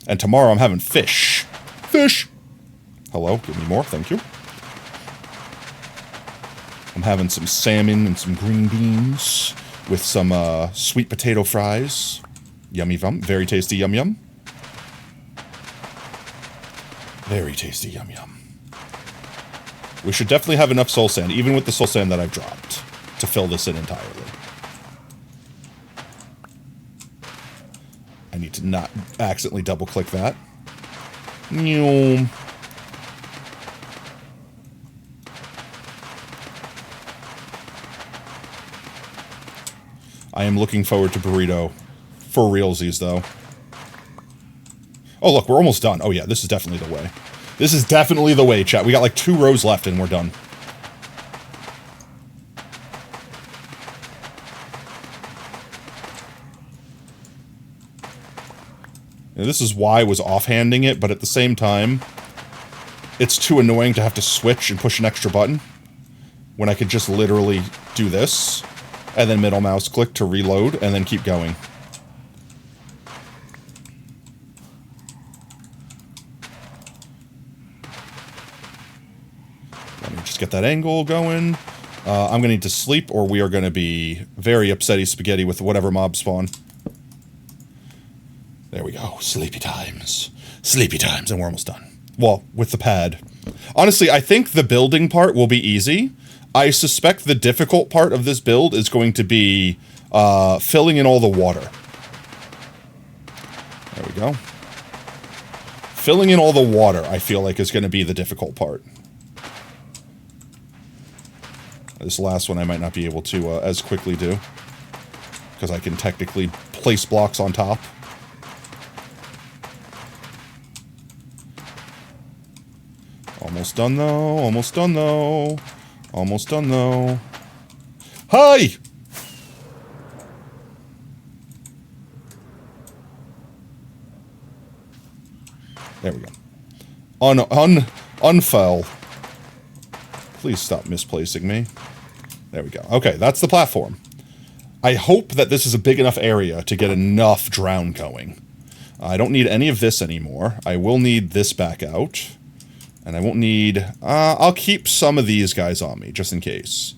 And tomorrow I'm having fish. Fish! Hello, give me more, thank you. I'm having some salmon and some green beans with some sweet potato fries. Yummy yum. Very tasty yum yum. Very tasty yum yum. We should definitely have enough soul sand, even with the soul sand that I've dropped, to fill this in entirely. I need to not accidentally double-click that. I am looking forward to burrito. For realsies, though. Oh, look, we're almost done. Oh, yeah, this is definitely the way. This is definitely the way, chat. We got like 2 rows left and we're done. Now, this is why I was offhanding it, but at the same time, it's too annoying to have to switch and push an extra button when I could just literally do this, and then middle mouse click to reload, and then keep going. Let me just get that angle going. I'm going to need to sleep, or we are going to be very upsetty spaghetti with whatever mob spawn. There we go. Sleepy times. Sleepy times, and we're almost done. Well, with the pad. Honestly, I think the building part will be easy. I suspect the difficult part of this build is going to be filling in all the water. There we go. Filling in all the water, I feel like, is going to be the difficult part. This last one I might not be able to as quickly do, because I can technically place blocks on top. Almost done though, almost done though, almost done though. Hi! There we go. Unfell. Please stop misplacing me. There we go. Okay, that's the platform. I hope that this is a big enough area to get enough drown going. I don't need any of this anymore. I will need this back out. And I won't need... I'll keep some of these guys on me, just in case.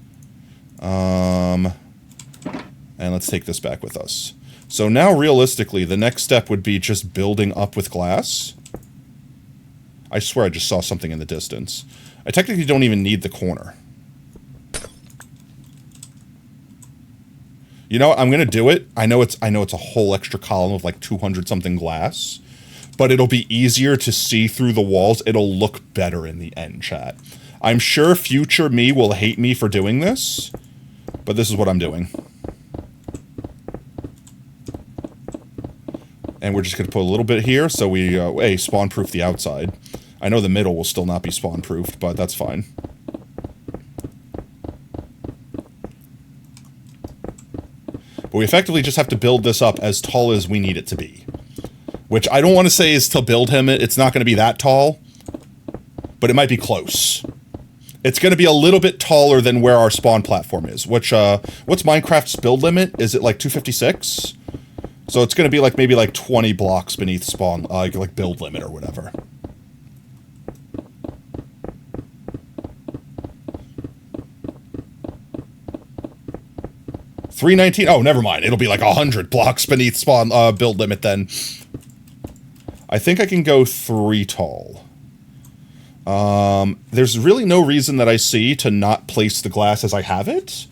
And let's take this back with us. So now, realistically, the next step would be just building up with glass. I swear I just saw something in the distance. I technically don't even need the corner. You know what? I'm gonna do it. I know it's a whole extra column of like 200 something glass, but it'll be easier to see through the walls. It'll look better in the end, chat. I'm sure future me will hate me for doing this, but this is what I'm doing. And we're just gonna put a little bit here so we spawn-proof the outside. I know the middle will still not be spawn-proofed, but that's fine. But we effectively just have to build this up as tall as we need it to be. Which I don't want to say is to build him, it's not going to be that tall. But it might be close. It's going to be a little bit taller than where our spawn platform is. Which, what's Minecraft's build limit? Is it like 256? So it's going to be like maybe like 20 blocks beneath spawn, like build limit or whatever. $319. Oh, never mind. It'll be like 100 blocks beneath spawn build limit then. I think I can go 3 tall. There's really no reason that I see to not place the glass as I have it.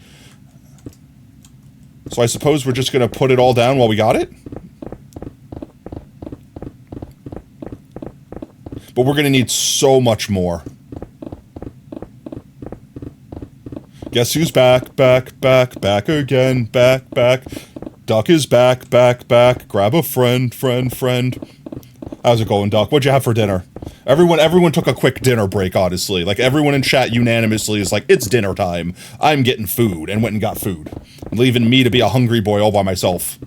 So I suppose we're just going to put it all down while we got it. But we're going to need so much more. Guess who's back, back, back, back again, back, back. Duck is back, back, back. Grab a friend, friend, friend. How's it going, Duck? What'd you have for dinner? Everyone took a quick dinner break, honestly. Like, everyone in chat unanimously is like, it's dinner time. I'm getting food, and went and got food. Leaving me to be a hungry boy all by myself.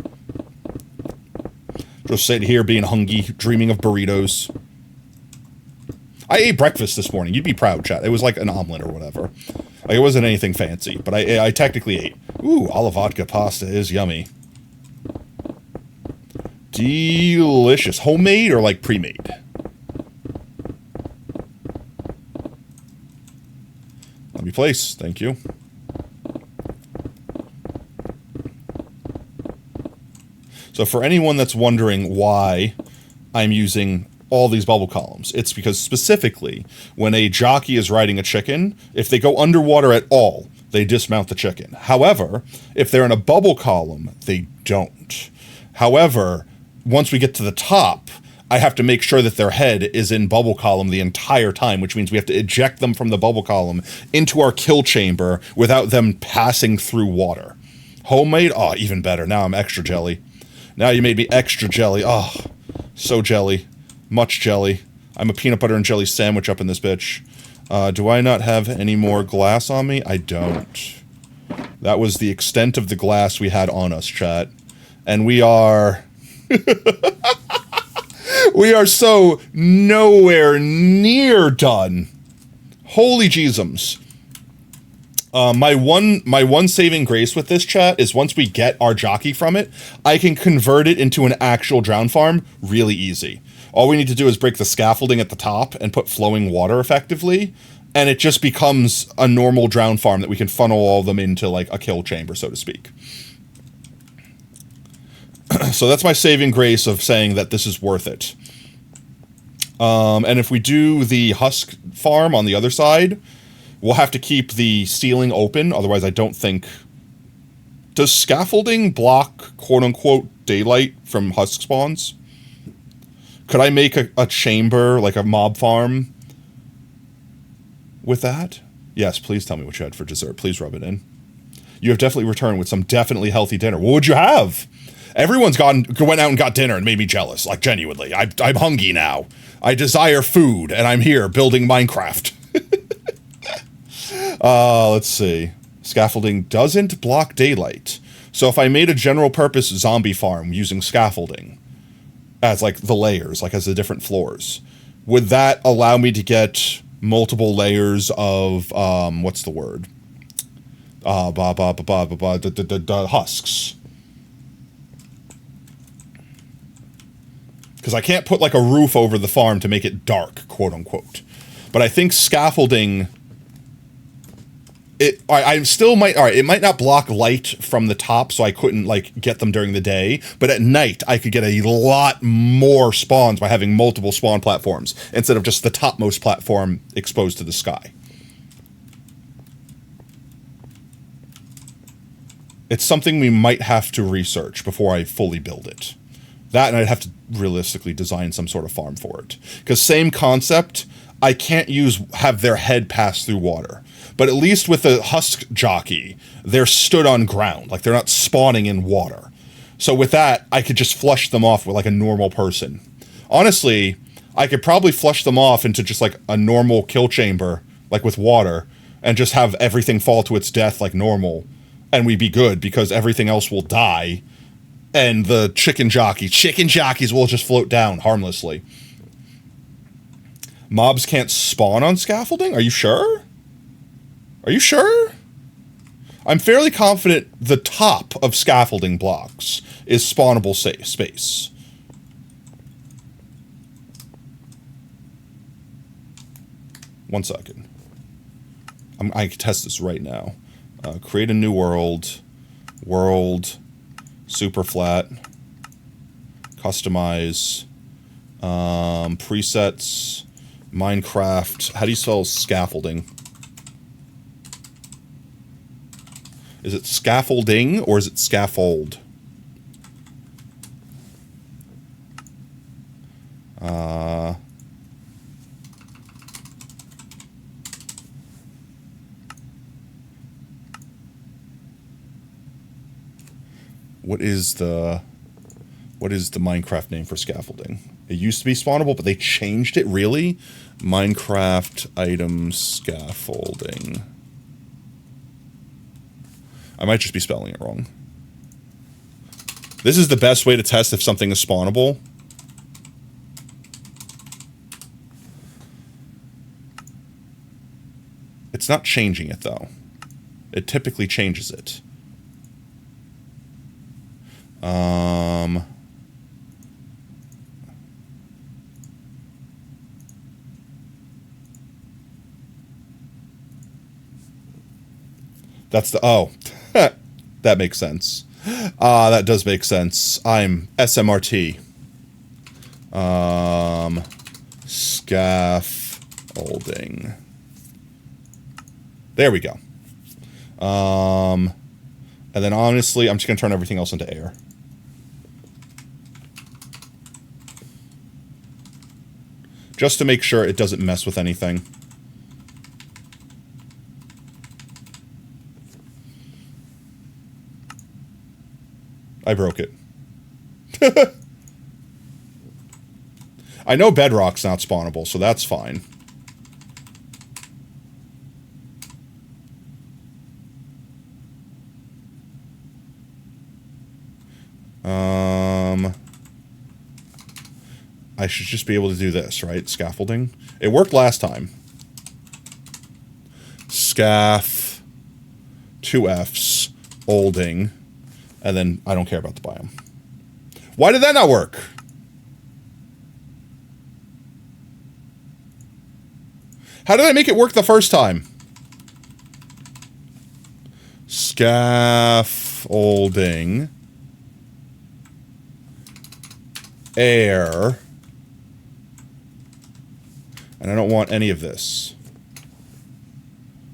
Just sitting here being hungry, dreaming of burritos. I ate breakfast this morning. You'd be proud, chat. It was like an omelet or whatever. Like, it wasn't anything fancy, but I technically ate. Ooh, olive vodka pasta is yummy. Delicious. Homemade or, like, pre-made? Let me place. Thank you. So for anyone that's wondering why I'm using all these bubble columns, it's because specifically when a jockey is riding a chicken, if they go underwater at all, they dismount the chicken. However, if they're in a bubble column, they don't. However, once we get to the top, I have to make sure that their head is in bubble column the entire time, which means we have to eject them from the bubble column into our kill chamber without them passing through water. Homemade? Oh, even better. Now I'm extra jelly. Now you made me extra jelly. Oh, so jelly. Much jelly. I'm a peanut butter and jelly sandwich up in this bitch. Do I not have any more glass on me? I don't. That was the extent of the glass we had on us, chat. And we are... we are so nowhere near done. Holy Jeezums. My one saving grace with this, chat, is once we get our jockey from it, I can convert it into an actual drown farm really easy. All we need to do is break the scaffolding at the top and put flowing water effectively, and it just becomes a normal drown farm that we can funnel all of them into, like, a kill chamber, so to speak. So that's my saving grace of saying that this is worth it. And if we do the husk farm on the other side, we'll have to keep the ceiling open, otherwise I don't think... Does scaffolding block, quote-unquote, daylight from husk spawns? Could I make a chamber, like a mob farm, with that? Yes, please tell me what you had for dessert. Please rub it in. You have definitely returned with some definitely healthy dinner. What would you have? Everyone's went out and got dinner and made me jealous, like, genuinely. I'm hungry now. I desire food, and I'm here building Minecraft. Let's see. Scaffolding doesn't block daylight. So if I made a general purpose zombie farm using scaffolding, as, like, the layers, like, as the different floors, would that allow me to get multiple layers of, what's the word? Husks. Because I can't put, like, a roof over the farm to make it dark, quote-unquote. But I think scaffolding... I still might... Alright, it might not block light from the top, so I couldn't, like, get them during the day. But at night, I could get a lot more spawns by having multiple spawn platforms, instead of just the topmost platform exposed to the sky. It's something we might have to research before I fully build it. That, and I'd have to realistically design some sort of farm for it. Because same concept, I can't have their head pass through water. But at least with the husk jockey, they're stood on ground. Like, they're not spawning in water. So with that, I could just flush them off with, like, a normal person. Honestly, I could probably flush them off into just, like, a normal kill chamber, like with water, and just have everything fall to its death like normal. And we'd be good, because everything else will die. And the chicken jockeys will just float down harmlessly. Mobs can't spawn on scaffolding? Are you sure? Are you sure? I'm fairly confident the top of scaffolding blocks is spawnable space. One second. I can test this right now. Create a new world. World... super flat, customize, presets, Minecraft. How do you spell scaffolding? Is it scaffolding or is it scaffold? What is the Minecraft name for scaffolding? It used to be spawnable, but they changed it, really? Minecraft item scaffolding. I might just be spelling it wrong. This is the best way to test if something is spawnable. It's not changing it, though. It typically changes it. That's the... Oh. That makes sense. That does make sense. I'm SMRT. Scaffolding. There we go. And then honestly, I'm just going to turn everything else into air. Just to make sure it doesn't mess with anything. I broke it. I know bedrock's not spawnable, so that's fine. I should just be able to do this, right? Scaffolding. It worked last time. Scaff. 2 Fs. Olding. And then I don't care about the biome. Why did that not work? How did I make it work the first time? Scaffolding. Air. And I don't want any of this.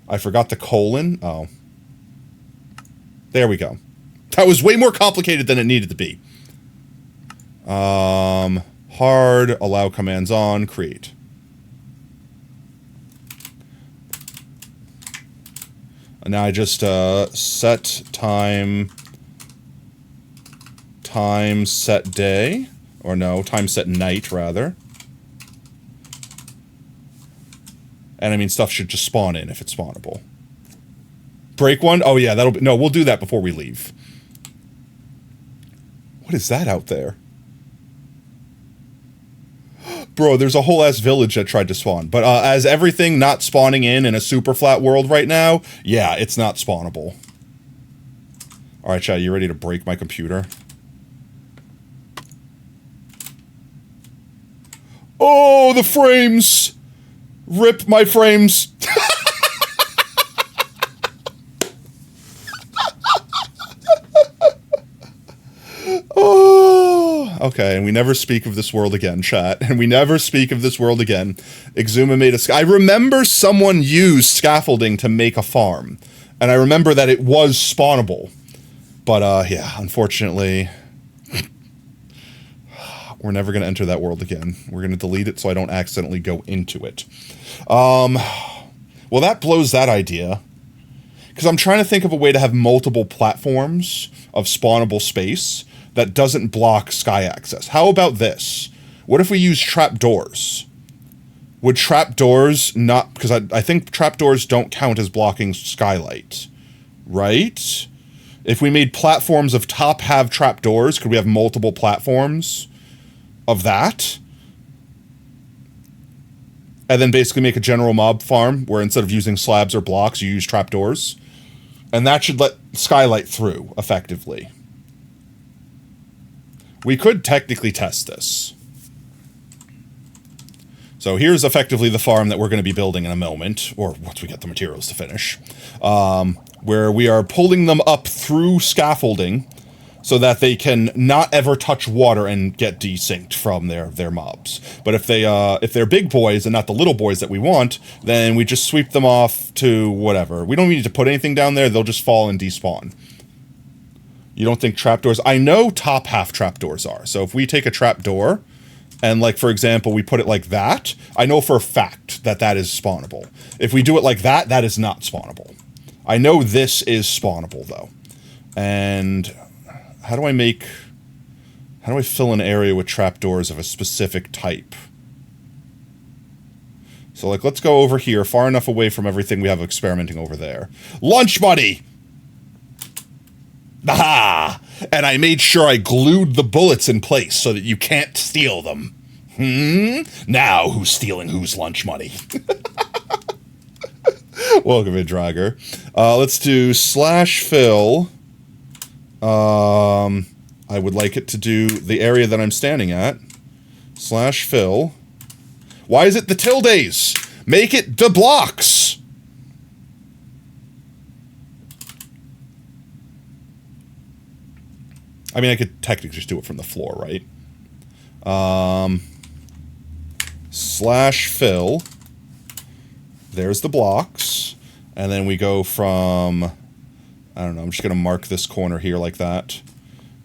I forgot the colon. Oh. There we go. That was way more complicated than it needed to be. Hard, allow commands on, create. And now I just set time set day. Or no, time set night, rather. And I mean, stuff should just spawn in if it's spawnable. Break one? Oh yeah, that'll be... No, we'll do that before we leave. What is that out there? Bro, there's a whole ass village that tried to spawn. But as everything not spawning in a super flat world right now, yeah, it's not spawnable. Alright, chat, you ready to break my computer? Oh, the frames! Rip my frames. Oh, okay, and we never speak of this world again, chat. And we never speak of this world again. Exuma made a... I remember someone used scaffolding to make a farm. And I remember that it was spawnable. But, yeah, unfortunately... We're never going to enter that world again. We're going to delete it so I don't accidentally go into it. Well, that blows that idea. Because I'm trying to think of a way to have multiple platforms of spawnable space that doesn't block sky access. How about this? What if we use trapdoors? Would trapdoors not... Because I think trapdoors don't count as blocking skylight. Right? If we made platforms of top have trapdoors, could we have multiple platforms of that? And then basically make a general mob farm where instead of using slabs or blocks, you use trapdoors. And that should let skylight through, effectively. We could technically test this. So here's effectively the farm that we're going to be building in a moment, or once we get the materials to finish, where we are pulling them up through scaffolding so that they can not ever touch water and get desynced from their mobs. But if they're big boys and not the little boys that we want, then we just sweep them off to whatever. We don't need to put anything down there, they'll just fall and despawn. You don't think trapdoors... I know top half trapdoors are. So if we take a trapdoor and, like, for example, we put it like that, I know for a fact that that is spawnable. If we do it like that, that is not spawnable. I know this is spawnable, though. And how do I fill an area with trapdoors of a specific type? So, like, let's go over here, far enough away from everything we have experimenting over there. Lunch money! Aha! And I made sure I glued the bullets in place so that you can't steal them. Now who's stealing whose lunch money? Welcome in, Dragger. Let's do /fill. I would like it to do the area that I'm standing at. /fill. Why is it the tildes? Make it the blocks! I mean, I could technically just do it from the floor, right? Slash fill. There's the blocks. And then we go from, I don't know, I'm just going to mark this corner here like that.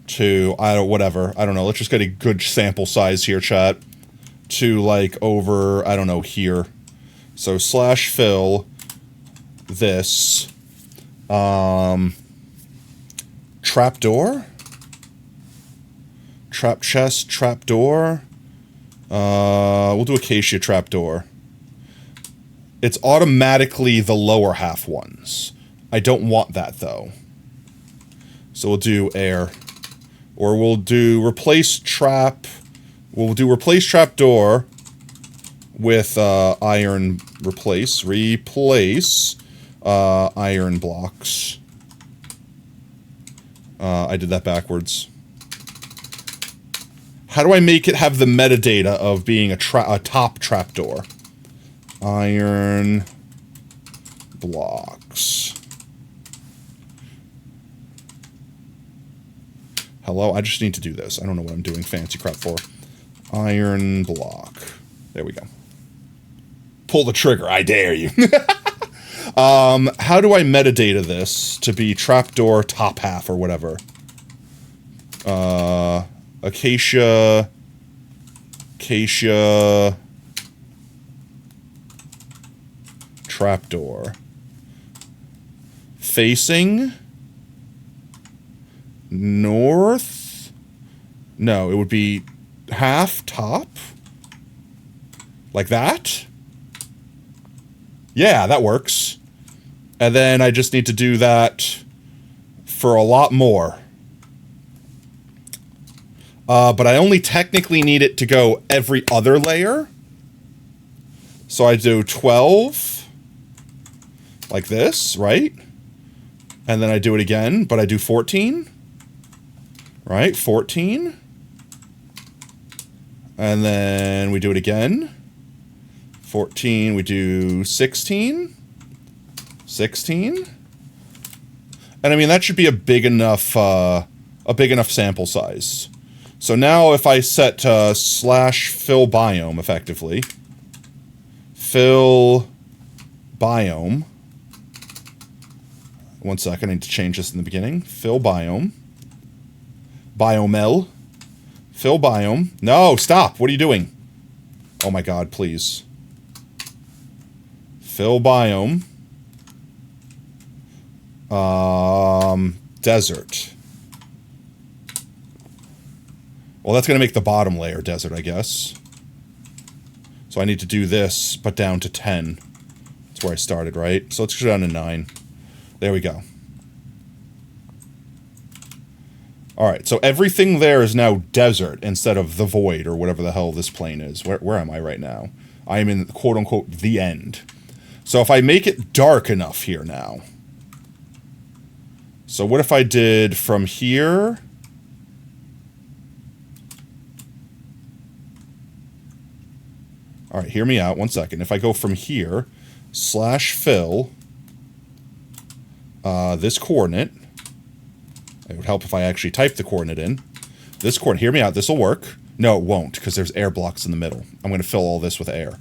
To, whatever. I don't know. Let's just get a good sample size here, chat. To, like, over, I don't know, here. So, slash fill this. Trapdoor? Trap chest, trapdoor. We'll do acacia trapdoor. It's automatically the lower half ones. I don't want that, though. So we'll do air. Or we'll do replace trap. We'll do replace trapdoor with iron replace. Replace iron blocks. I did that backwards. How do I make it have the metadata of being a top trapdoor? Iron blocks. Hello? I just need to do this. I don't know what I'm doing fancy crap for. Iron block. There we go. Pull the trigger. I dare you. How do I metadata this to be trapdoor top half or whatever? Acacia, trapdoor. Facing north? No, it would be half top? Like that? Yeah, that works. And then I just need to do that for a lot more. But I only technically need it to go every other layer. So I do 12. Like this, right? And then I do it again, but I do 14. Right? 14. And then we do it again. 14, we do 16. 16. And I mean, that should be a big enough sample size. So now if I set slash fill biome effectively, fill biome. One second, I need to change this in the beginning. Fill biome. Biomel. Fill biome. No, stop. What are you doing? Oh my god, please. Fill biome. Desert. Well, that's going to make the bottom layer desert, I guess. So I need to do this, but down to 10. That's where I started, right? So let's go down to 9. There we go. Alright, so everything there is now desert instead of the void, or whatever the hell this plane is. Where am I right now? I am in, quote-unquote, the end. So if I make it dark enough here now... So what if I did from here... Alright, hear me out. One second. If I go from here, slash fill, this coordinate, it would help if I actually type the coordinate in. This coordinate, hear me out, this will work. No, it won't, because there's air blocks in the middle. I'm going to fill all this with air.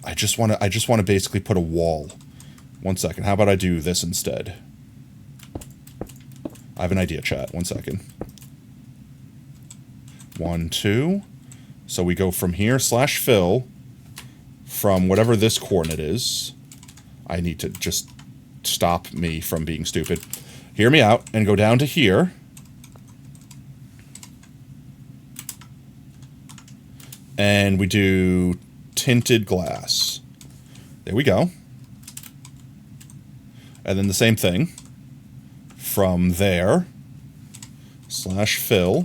I just want to basically put a wall. One second. How about I do this instead? I have an idea, chat. One second. 1, 2. So we go from here, slash fill, from whatever this coordinate is. I need to just stop me from being stupid. Hear me out, and go down to here. And we do tinted glass. There we go. And then the same thing. From there, slash fill,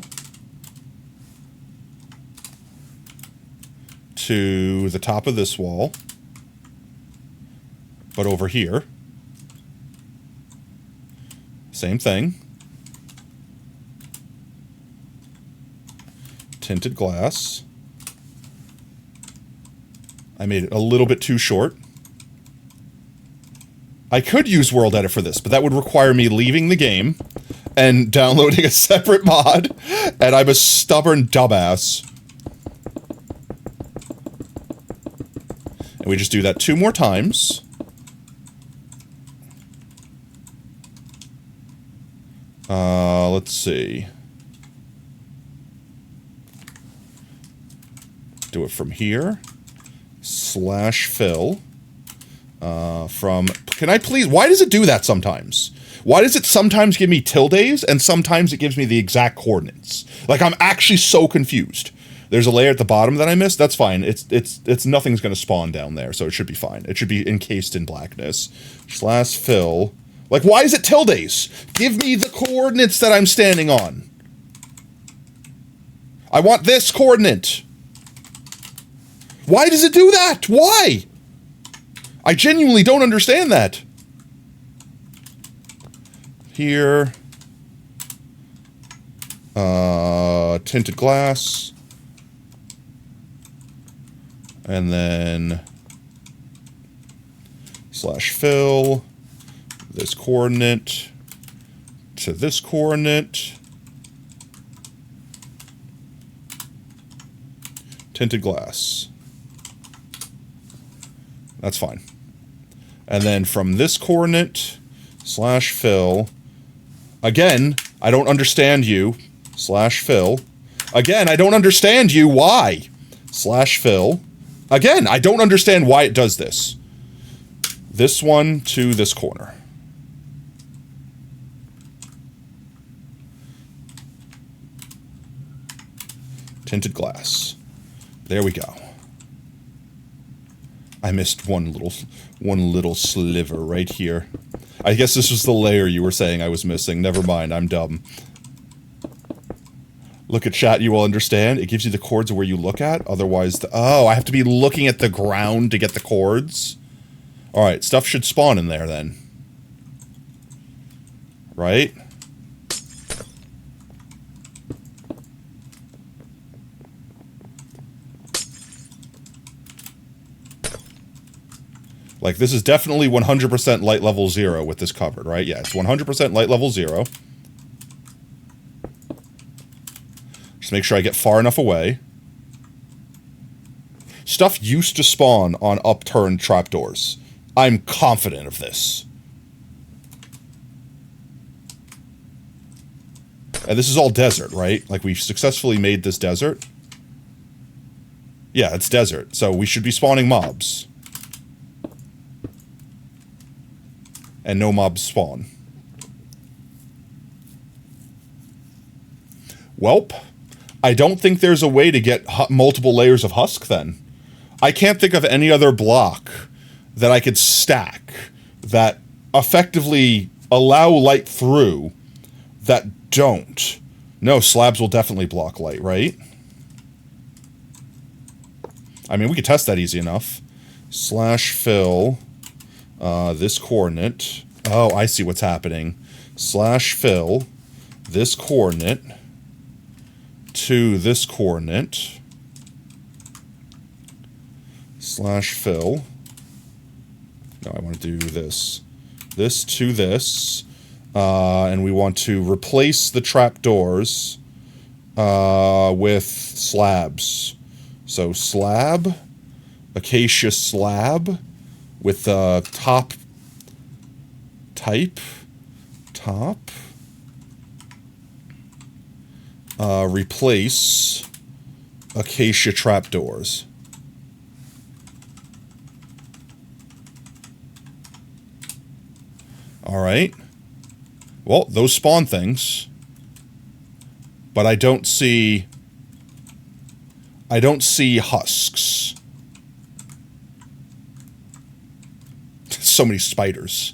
to the top of this wall, but over here. Same thing. Tinted glass. I made it a little bit too short. I could use World Edit for this, but that would require me leaving the game and downloading a separate mod, and I'm a stubborn dumbass. And we just do that 2 more times. Let's see. Do it from here. /fill. Can I please, why does it do that sometimes? Why does it sometimes give me tildes and sometimes it gives me the exact coordinates? Like, I'm actually so confused. There's a layer at the bottom that I missed. That's fine. It's nothing's going to spawn down there, so it should be fine. It should be encased in blackness. /fill. Like, why is it tildes? Give me the coordinates that I'm standing on. I want this coordinate. Why does it do that? Why? I genuinely don't understand that. Here. Tinted glass. And then /fill. This coordinate to this coordinate. Tinted glass. That's fine. And then from this coordinate, /fill. Again, I don't understand you. /fill. Again, I don't understand you. Why? /fill. Again, I don't understand why it does this. This one to this corner. Tinted glass. There we go. I missed one little sliver right here. I guess this was the layer you were saying I was missing. Never mind, I'm dumb. Look at chat, you will understand. It gives you the chords where you look at. Otherwise, oh, I have to be looking at the ground to get the chords. Alright, stuff should spawn in there then. Right? Like, this is definitely 100% light level 0 with this covered, right? Yeah, it's 100% light level 0. Just make sure I get far enough away. Stuff used to spawn on upturned trapdoors. I'm confident of this. And this is all desert, right? Like, we've successfully made this desert. Yeah, it's desert, so we should be spawning mobs. And no mobs spawn. Welp. I don't think there's a way to get multiple layers of husk then. I can't think of any other block that I could stack that effectively allow light through that don't. No, slabs will definitely block light, right? I mean, we could test that easy enough. /fill. This coordinate. Oh, I see what's happening. /fill. This coordinate. To this coordinate. /fill. No, I want to do this. This to this. And we want to replace the trapdoors with slabs. So slab. Acacia slab. With the top type. Top. Replace acacia trapdoors. Alright. Well, those spawn things. But I don't see husks. So many spiders.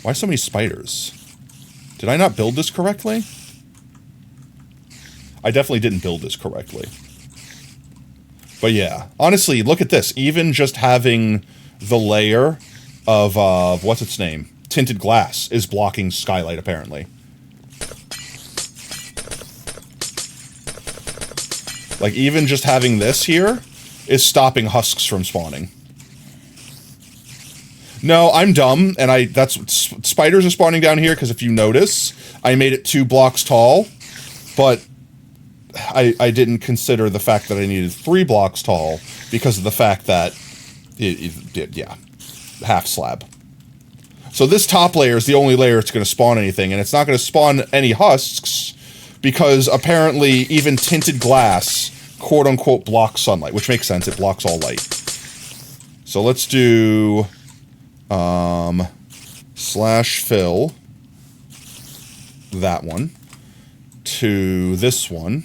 Why so many spiders? Did I not build this correctly? I definitely didn't build this correctly. But yeah, honestly, look at this. Even just having the layer of, what's its name? Tinted glass is blocking skylight, apparently. Like, even just having this here is stopping husks from spawning. No, I'm dumb, and spiders are spawning down here, because if you notice, I made it 2 blocks tall, but I didn't consider the fact that I needed 3 blocks tall, because of the fact that, yeah, half slab. So this top layer is the only layer it's going to spawn anything, and it's not going to spawn any husks, because apparently even tinted glass, quote-unquote, blocks sunlight, which makes sense, it blocks all light. So let's do, slash fill, that one, to this one,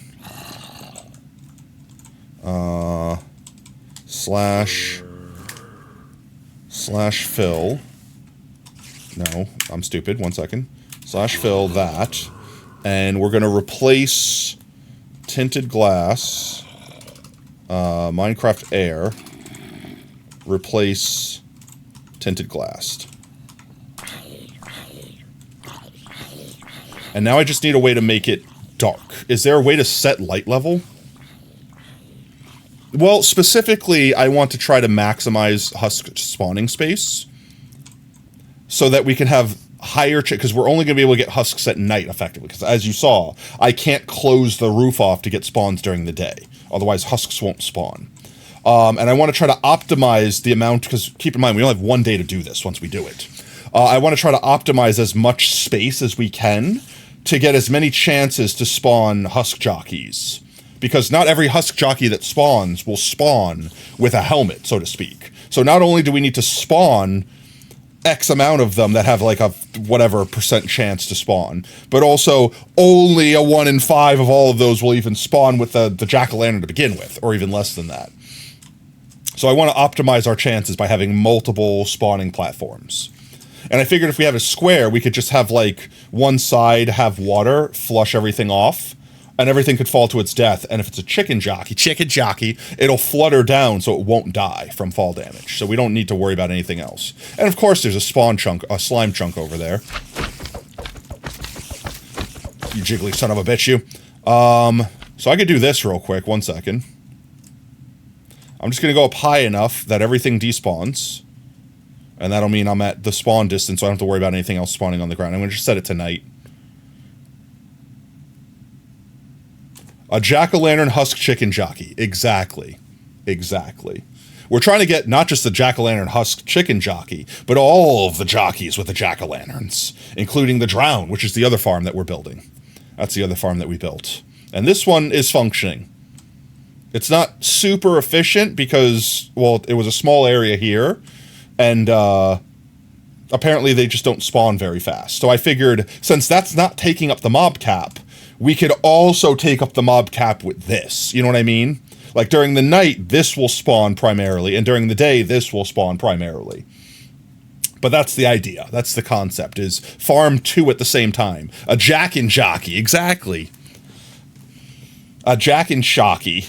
slash fill, no, I'm stupid, 1 second, slash fill that, and we're going to replace tinted glass, Minecraft air, replace tinted glass. And now I just need a way to make it dark. Is there a way to set light level? Well, specifically, I want to try to maximize husk spawning space so that we can have higher, because we're only going to be able to get husks at night, effectively. Because as you saw, I can't close the roof off to get spawns during the day. Otherwise, husks won't spawn. And I want to try to optimize the amount, because keep in mind, we only have 1 day to do this once we do it. I want to try to optimize as much space as we can to get as many chances to spawn husk jockeys. Because not every husk jockey that spawns will spawn with a helmet, so to speak. So not only do we need to spawn X amount of them that have like a whatever % chance to spawn, but also only a 1 in 5 of all of those will even spawn with the jack-o'-lantern to begin with, or even less than that. So I want to optimize our chances by having multiple spawning platforms. And I figured if we have a square, we could just have like one side have water, flush everything off, and everything could fall to its death. And if it's a chicken jockey, it'll flutter down so it won't die from fall damage. So we don't need to worry about anything else. And of course, there's a slime chunk over there. You jiggly son of a bitch, you. So I could do this real quick. 1 second. I'm just going to go up high enough that everything despawns. And that'll mean I'm at the spawn distance, so I don't have to worry about anything else spawning on the ground. I'm going to just set it to night. A jack-o'-lantern husk chicken jockey. Exactly. Exactly. We're trying to get not just the jack-o'-lantern husk chicken jockey, but all of the jockeys with the jack-o'-lanterns, including the drown, which is the other farm that we're building. That's the other farm that we built. And this one is functioning. It's not super efficient because, well, it was a small area here, and apparently they just don't spawn very fast. So I figured, since that's not taking up the mob cap, we could also take up the mob cap with this. You know what I mean? Like, during the night, this will spawn primarily, and during the day, this will spawn primarily. But that's the idea. That's the concept, is farm 2 at the same time. A jack and jockey, exactly. A jack and jockey.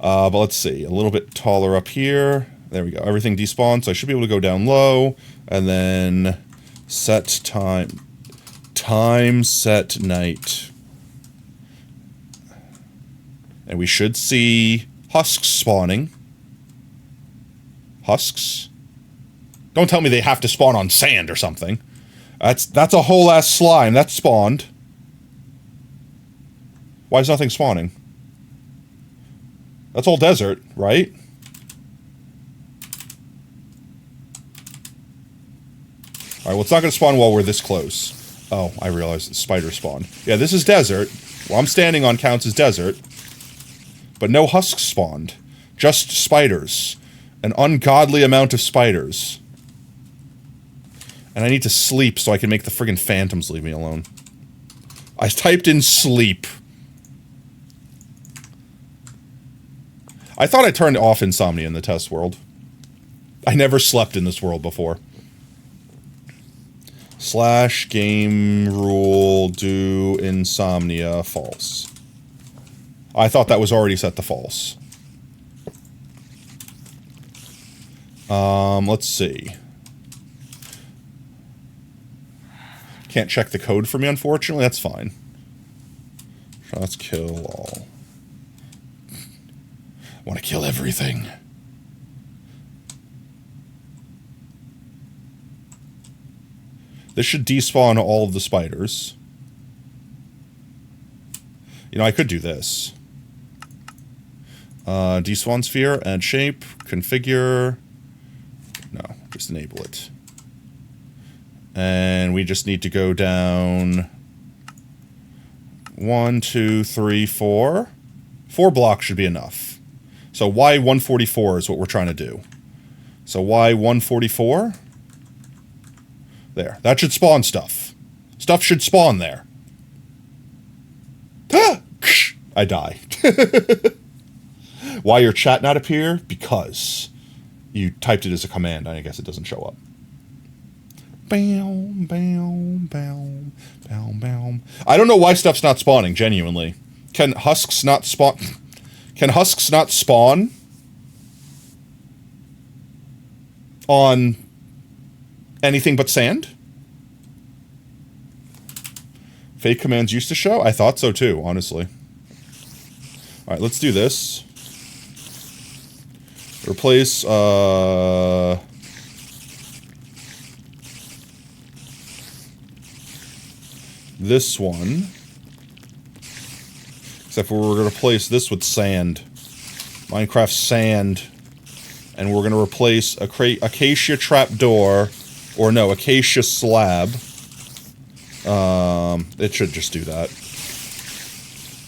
But let's see, a little bit taller up here. There we go. Everything despawned, so I should be able to go down low, and then set time. Time set night. And we should see husks spawning. Husks? Don't tell me they have to spawn on sand or something. That's a whole ass slime. That's spawned. Why is nothing spawning? That's all desert, right? Alright, well, it's not going to spawn while we're this close. Oh, I realized the spider spawned. Yeah, this is desert. What I'm standing on counts as desert. But no husks spawned. Just spiders. An ungodly amount of spiders. And I need to sleep so I can make the friggin' phantoms leave me alone. I typed in sleep. I thought I turned off insomnia in the test world. I never slept in this world before. / game rule do insomnia false. I thought that was already set to false. Let's see. Can't check the code for me, unfortunately. That's fine. Let's kill all. I want to kill everything. This should despawn all of the spiders. You know, I could do this. Despawn sphere, add shape, configure. No, just enable it. And we just need to go down 1, 2, 3, 4. 4 blocks should be enough. So Y144 is what we're trying to do. So Y144. There. That should spawn stuff. Stuff should spawn there. I die. Why your chat not appear? Because you typed it as a command. I guess it doesn't show up. Bam, bam, bam, bam, bam. I don't know why stuff's not spawning, genuinely. Can husks not spawn? Can husks not spawn on anything but sand? Fake commands used to show? I thought so too, honestly. Alright, let's do this. Replace, this one. Except for we're going to replace this with sand. Minecraft sand. And we're going to replace acacia trapdoor. Or no, acacia slab. It should just do that.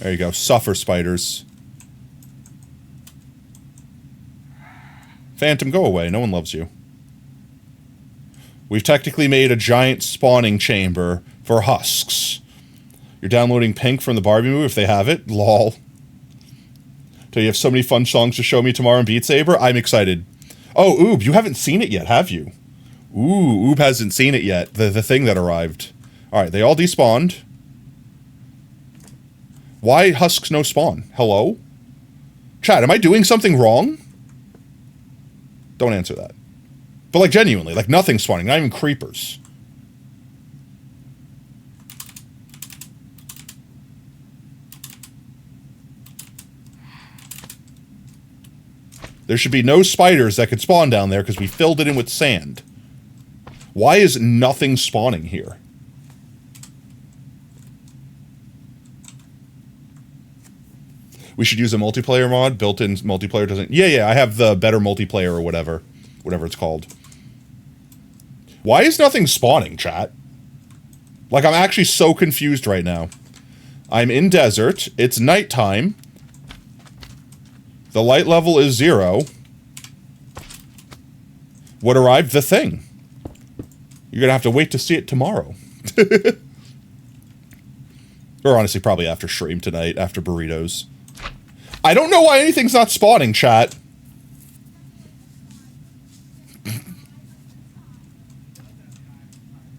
There you go. Suffer, spiders. Phantom, go away. No one loves you. We've technically made a giant spawning chamber for husks. You're downloading Pink from the Barbie movie if they have it. Lol. Do you have so many fun songs to show me tomorrow in Beat Saber? I'm excited. Oh, Oob, you haven't seen it yet, have you? Ooh, Oob hasn't seen it yet. The thing that arrived. Alright, they all despawned. Why husks no spawn? Hello? Chat, am I doing something wrong? Don't answer that. But like genuinely, like nothing's spawning, not even creepers. There should be no spiders that could spawn down there because we filled it in with sand. Why is nothing spawning here? We should use a multiplayer mod. Built-in multiplayer doesn't... Yeah, I have the better multiplayer or whatever. Whatever it's called. Why is nothing spawning, chat? Like, I'm actually so confused right now. I'm in desert. It's nighttime. The light level is 0. What arrived? The thing. You're gonna have to wait to see it tomorrow. Or honestly, probably after stream tonight, after burritos. I don't know why anything's not spawning, chat.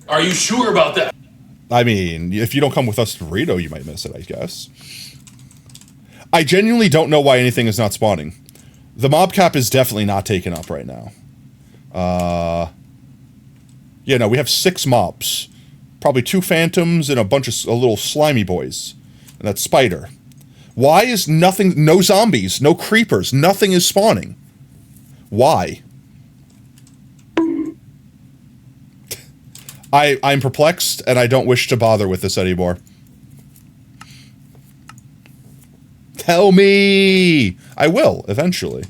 Are you sure about that? I mean, if you don't come with us to burrito, you might miss it, I guess. I genuinely don't know why anything is not spawning. The mob cap is definitely not taken up right now. Yeah, no, we have 6 mobs. Probably 2 phantoms and a bunch of little slimy boys. And that spider. Why is nothing, no zombies, no creepers, nothing is spawning? Why? I'm perplexed, and I don't wish to bother with this anymore. Tell me! I will, eventually.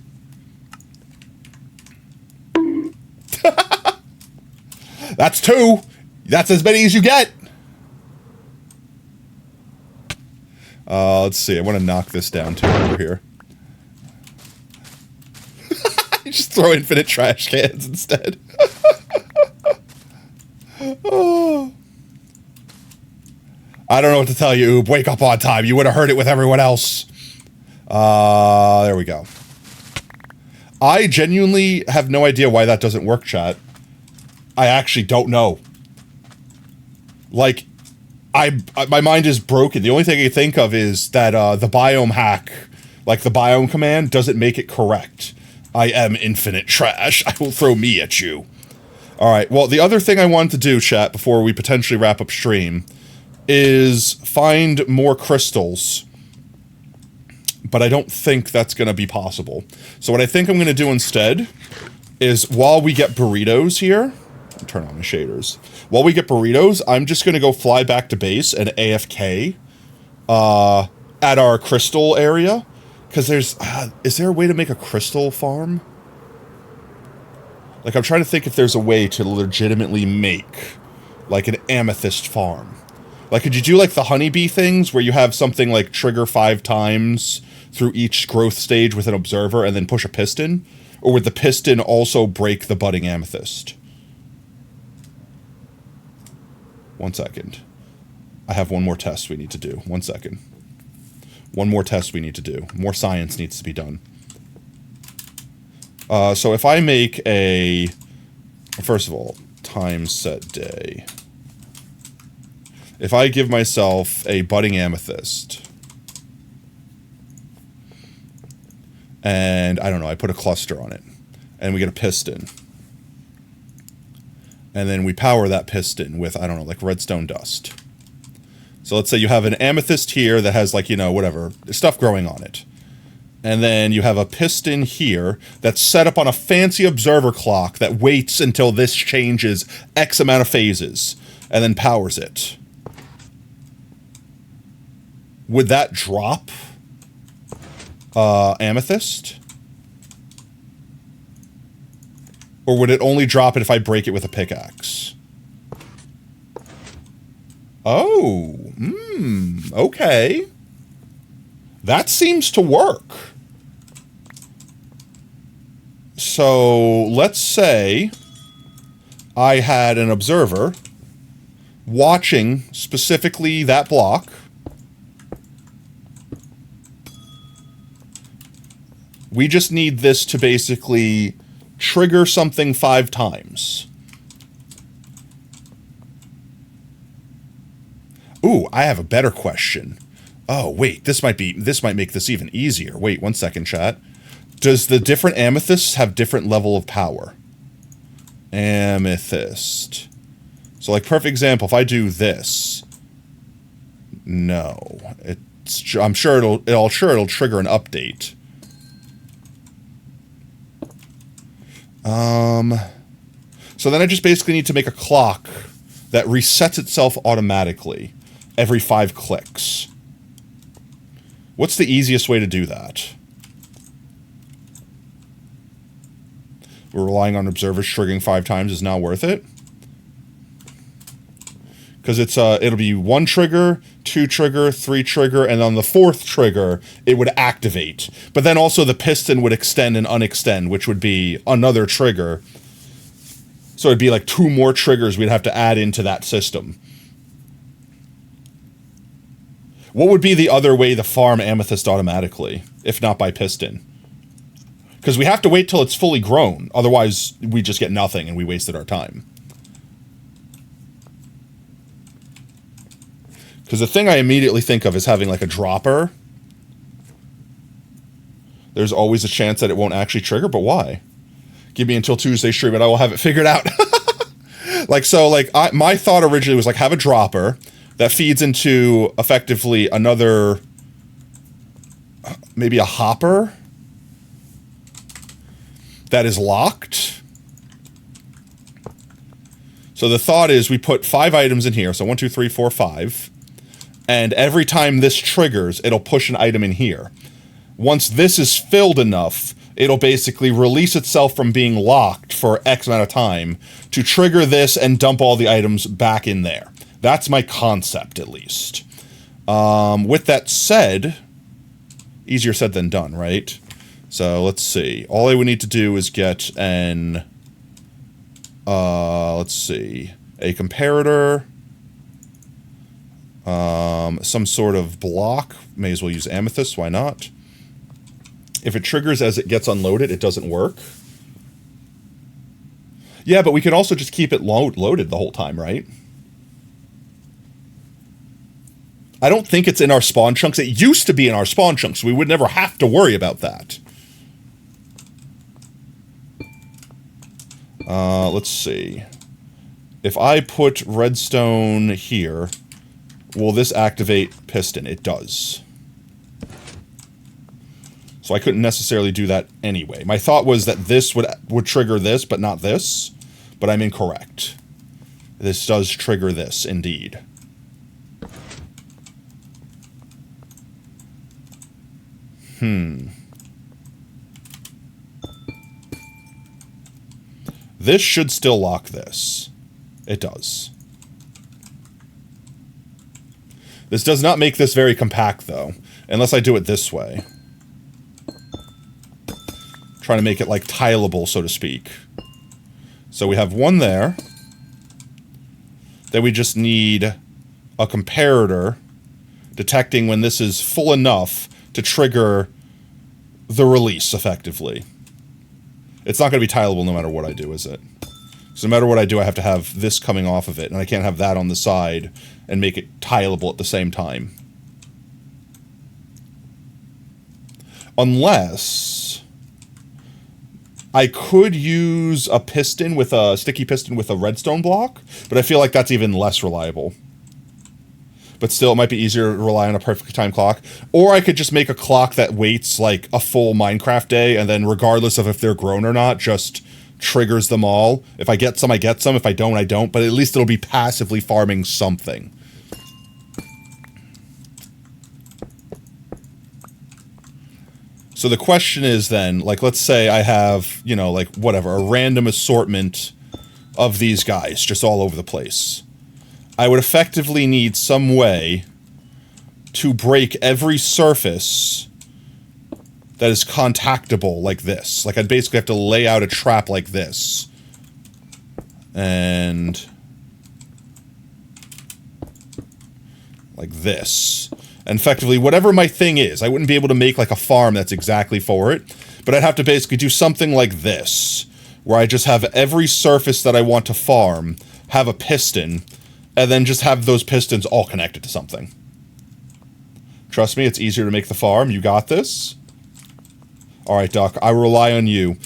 That's 2! That's as many as you get! Let's see, I want to knock this down too over here. Just throw infinite trash cans instead. Oh. I don't know what to tell you, Oob. Wake up on time. You would have heard it with everyone else. There we go. I genuinely have no idea why that doesn't work, chat. I actually don't know. Like, my mind is broken. The only thing I can think of is that the biome hack, like the biome command, doesn't make it correct. I am infinite trash. I will throw me at you. Alright, well, the other thing I wanted to do, chat, before we potentially wrap up stream, is find more crystals. But I don't think that's going to be possible. So what I think I'm going to do instead is, while we get burritos here... Turn on the shaders. while we get burritos, I'm just going to go fly back to base and AFK at our crystal area. Because there's... is there a way to make a crystal farm? Like, I'm trying to think if there's a way to legitimately make, like, an amethyst farm. Like, could you do, like, the honeybee things, where you have something, like, trigger 5 times through each growth stage with an observer and then push a piston? Or would the piston also break the budding amethyst? 1 second. I have one more test we need to do. 1 second. One more test we need to do. More science needs to be done. So if I make a... First of all, time set day. If I give myself a budding amethyst, and, I don't know, I put a cluster on it, and we get a piston, and then we power that piston with, I don't know, like redstone dust. So let's say you have an amethyst here that has, like, you know, whatever, stuff growing on it. And then you have a piston here that's set up on a fancy observer clock that waits until this changes X amount of phases, and then powers it. Would that drop amethyst? Or would it only drop it if I break it with a pickaxe? Oh, okay. That seems to work. So, let's say I had an observer watching specifically that block. We just need this to basically trigger something 5 times. Ooh, I have a better question. Oh, wait, this might make this even easier. Wait, 1 second, chat. Does the different amethysts have different level of power? Amethyst. So, like, perfect example, if I do this. No. I'm sure it'll trigger an update. So then I just basically need to make a clock that resets itself automatically every 5 clicks. What's the easiest way to do that? We're relying on observers triggering 5 times is not worth it. Because it'll be 1 trigger, 2 trigger, 3 trigger, and on the 4th trigger, it would activate. But then also the piston would extend and unextend, which would be another trigger. So it'd be like 2 more triggers we'd have to add into that system. What would be the other way to farm amethyst automatically, if not by piston? Because we have to wait till it's fully grown, otherwise we just get nothing and we wasted our time. Because the thing I immediately think of is having like a dropper. There's always a chance that it won't actually trigger, but why? Give me until Tuesday stream and I will have it figured out. My thought originally was like have a dropper that feeds into effectively another, maybe a hopper that is locked. So the thought is we put 5 items in here. So 1, 2, 3, 4, 5. And every time this triggers, it'll push an item in here. Once this is filled enough, it'll basically release itself from being locked for X amount of time to trigger this and dump all the items back in there. That's my concept, at least. With that said, easier said than done, right? So let's see. All I would need to do is get an, let's see, a comparator, some sort of block. May as well use amethyst, why not? If it triggers as it gets unloaded, it doesn't work. Yeah, but we can also just keep it loaded the whole time, right? I don't think it's in our spawn chunks. It used to be in our spawn chunks, so we would never have to worry about that. Let's see. If I put redstone here, will this activate piston? It does. So I couldn't necessarily do that anyway. My thought was that this would trigger this, but not this. But I'm incorrect. this does trigger this, indeed. This should still lock this. It does. This does not make this very compact, though, unless I do it this way. Trying to make it, like, tileable, so to speak. So we have one there. Then we just need a comparator detecting when this is full enough to trigger the release, effectively. It's not going to be tileable no matter what I do, is it? So no matter what I do, I have to have this coming off of it, and I can't have that on the side and make it tileable at the same time. Unless I could use a piston with a sticky piston with a redstone block, but I feel like that's even less reliable. But still, it might be easier to rely on a perfect time clock. Or I could just make a clock that waits like a full Minecraft day, and then regardless of if they're grown or not, just triggers them all. If I get some, I get some. If I don't, I don't. But at least it'll be passively farming something. So the question is then, like, let's say I have, you know, like, whatever, a random assortment of these guys just all over the place. I would effectively need some way to break every surface that is contactable like this. Like, I'd basically have to lay out a trap like this. And like this. And effectively, whatever my thing is, I wouldn't be able to make like a farm that's exactly for it, but I'd have to basically do something like this, where I just have every surface that I want to farm, have a piston, and then just have those pistons all connected to something. Trust me, it's easier to make the farm. You got this? Alright, Duck, I rely on you.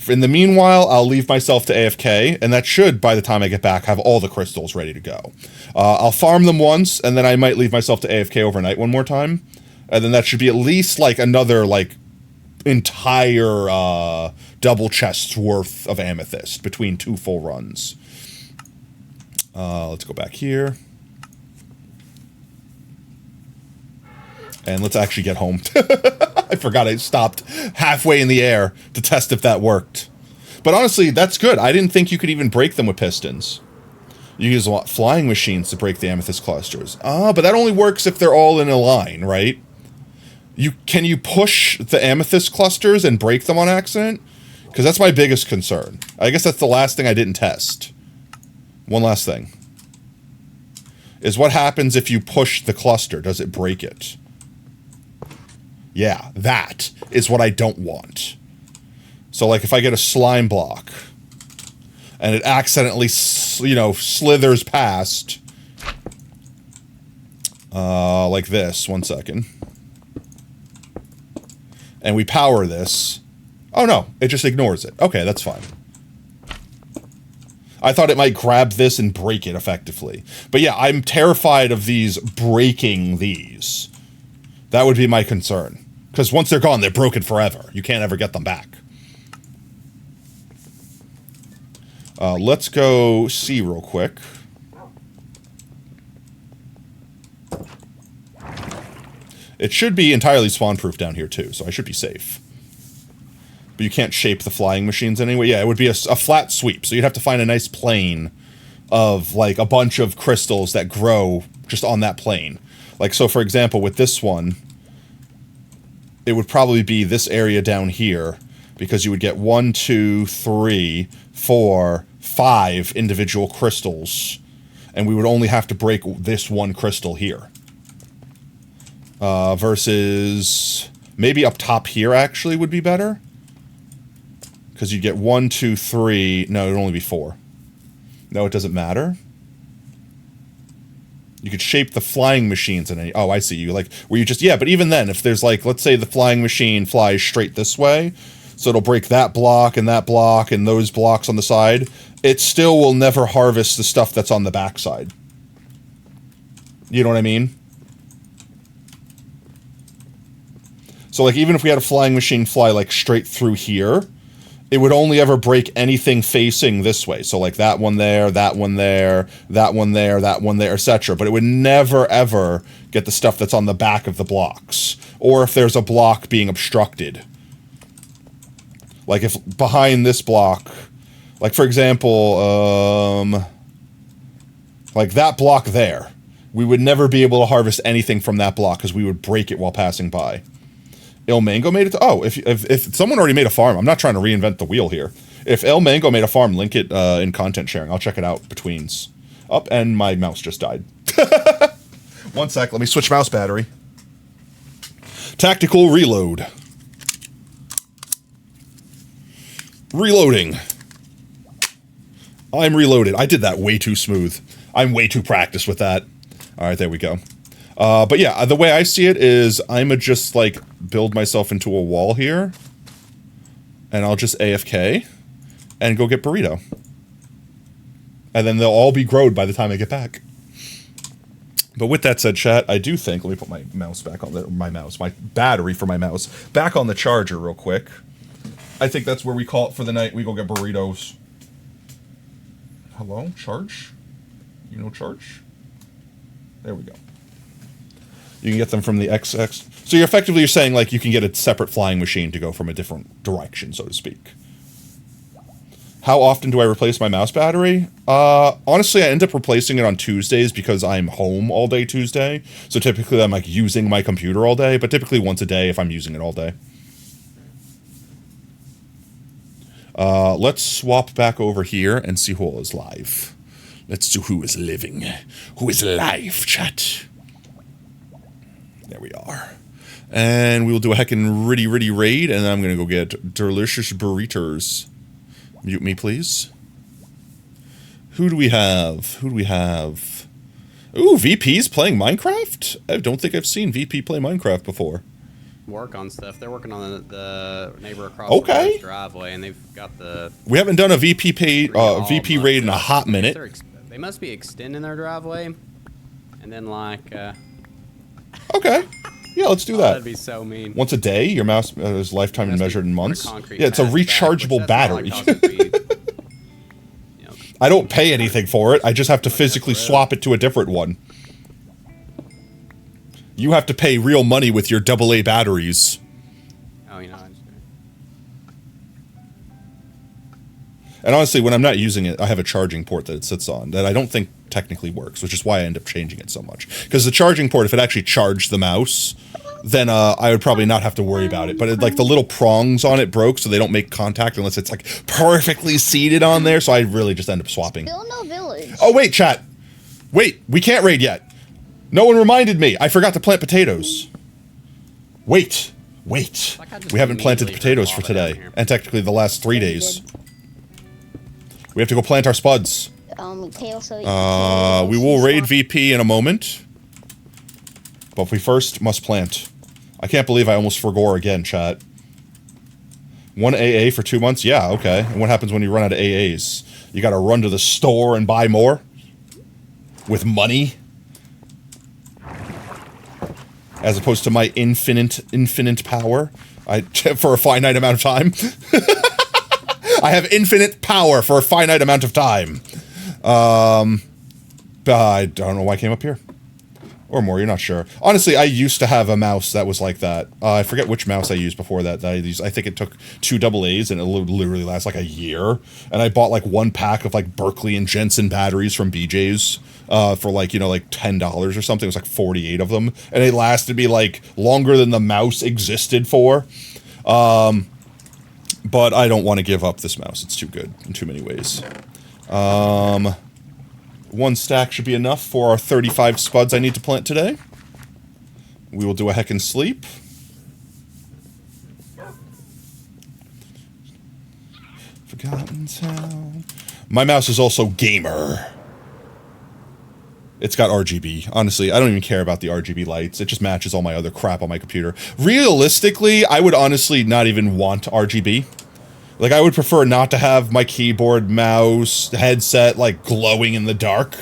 In the meanwhile, I'll leave myself to AFK, and that should, by the time I get back, have all the crystals ready to go. I'll farm them once, and then I might leave myself to AFK overnight one more time. And then that should be at least, like, another, like, entire, double chest's worth of amethyst between 2 full runs. Let's go back here. And let's actually get home. I forgot I stopped halfway in the air to test if that worked. But honestly, that's good. I didn't think you could even break them with pistons. You use flying machines to break the amethyst clusters. But that only works if they're all in a line, right? Can you push the amethyst clusters and break them on accident? Because that's my biggest concern. I guess that's the last thing I didn't test. One last thing. Is what happens if you push the cluster? Does it break it? Yeah, that is what I don't want. So, like, if I get a slime block, and it accidentally, you know, slithers past, like this, 1 second, and we power this, oh no, it just ignores it. Okay, that's fine. I thought it might grab this and break it effectively. But yeah, I'm terrified of these breaking these. That would be my concern. Because once they're gone, they're broken forever. You can't ever get them back. Let's go see real quick. It should be entirely spawn-proof down here, too, so I should be safe. But you can't shape the flying machines anyway. Yeah, it would be a flat sweep, so you'd have to find a nice plane of, like, a bunch of crystals that grow just on that plane. Like, so for example, with this one, it would probably be this area down here, because you would get 1, 2, 3, 4, 5 individual crystals, and we would only have to break this one crystal here. Versus maybe up top here actually would be better, because you'd get 1, 2, 3. No, it would only be 4. No, it doesn't matter. You could shape the flying machines in any... Oh, I see you. Like, where you just... Yeah, but even then, if there's, like, let's say the flying machine flies straight this way, so it'll break that block and those blocks on the side, it still will never harvest the stuff that's on the backside. You know what I mean? So, like, even if we had a flying machine fly, like, straight through here, it would only ever break anything facing this way. So like that one there, that one there, that one there, that one there, etc. But it would never, ever get the stuff that's on the back of the blocks. Or if there's a block being obstructed. Like if behind this block, like for example, like that block there, we would never be able to harvest anything from that block because we would break it while passing by. Il Mango made it to, oh, if someone already made a farm, I'm not trying to reinvent the wheel here. If Il Mango made a farm, link it in content sharing. I'll check it out betweens. Up, and my mouse just died. 1 sec, let me switch mouse battery. Tactical reload. Reloading. I'm reloaded. I did that way too smooth. I'm way too practiced with that. Alright, there we go. But yeah, the way I see it is I'ma just, like, build myself into a wall here. And I'll just AFK. And go get burrito. And then they'll all be growed by the time I get back. But with that said, chat, I do think... Let me put my mouse back on my battery for my mouse back on the charger real quick. I think that's where we call it for the night. We go get burritos. Hello? Charge? You know charge? There we go. You can get them from the XX. So you're saying, like, you can get a separate flying machine to go from a different direction, so to speak. How often do I replace my mouse battery? Honestly, I end up replacing it on Tuesdays because I'm home all day Tuesday. So typically I'm, like, using my computer all day, but typically once a day if I'm using it all day. Let's swap back over here and see who is live. Let's see who is living. Who is live, chat. There we are. And we will do a heckin' ritty raid, and then I'm gonna go get delicious burritos. Mute me, please. Who do we have? Who do we have? Ooh, VP's playing Minecraft? I don't think I've seen VP play Minecraft before. Work on stuff. They're working on the neighbor across the driveway, and they've got the... We haven't done a VP raid in a hot minute. They must be extending their driveway, and then like... Okay. Yeah, let's do that. That'd be so mean. Once a day, your mouse is lifetime measured in months. Yeah, it's a rechargeable battery. I don't pay anything for it. I just have to physically swap it to a different one. You have to pay real money with your AA batteries. Oh, you know, I understand. And honestly, when I'm not using it, I have a charging port that it sits on that I don't think technically works, which is why I end up changing it so much. Because the charging port, if it actually charged the mouse, then I would probably not have to worry about it. But it, like the little prongs on it broke, so they don't make contact unless it's like perfectly seated on there. So I really just end up swapping. Still no village. Oh wait, chat. Wait, we can't raid yet. No one reminded me. I forgot to plant potatoes. Wait. We haven't planted potatoes for today, and technically the last 3 days. We have to go plant our spuds. We will raid VP in a moment. But we first must plant. I can't believe I almost forgore again, chat. 1 AA for 2 months? Yeah, okay. And what happens when you run out of AAs? You gotta run to the store and buy more? With money? As opposed to my infinite power? For a finite amount of time? I have infinite power for a finite amount of time. I don't know why I came up here. Or more, you're not sure. Honestly, I used to have a mouse that was like that. I forget which mouse I used before that I used. I think it took 2 AAs and it literally lasts like a year. And I bought like 1 pack of like Berkeley and Jensen batteries from BJ's for like, you know, like $10 or something. It was like 48 of them. And they lasted me like longer than the mouse existed for. But I don't want to give up this mouse. It's too good in too many ways. 1 stack should be enough for our 35 spuds I need to plant today. We will do a heckin' sleep. Forgotten Town. My mouse is also gamer. It's got RGB. Honestly, I don't even care about the RGB lights. It just matches all my other crap on my computer. Realistically, I would honestly not even want RGB. Like, I would prefer not to have my keyboard, mouse, headset, like, glowing in the dark.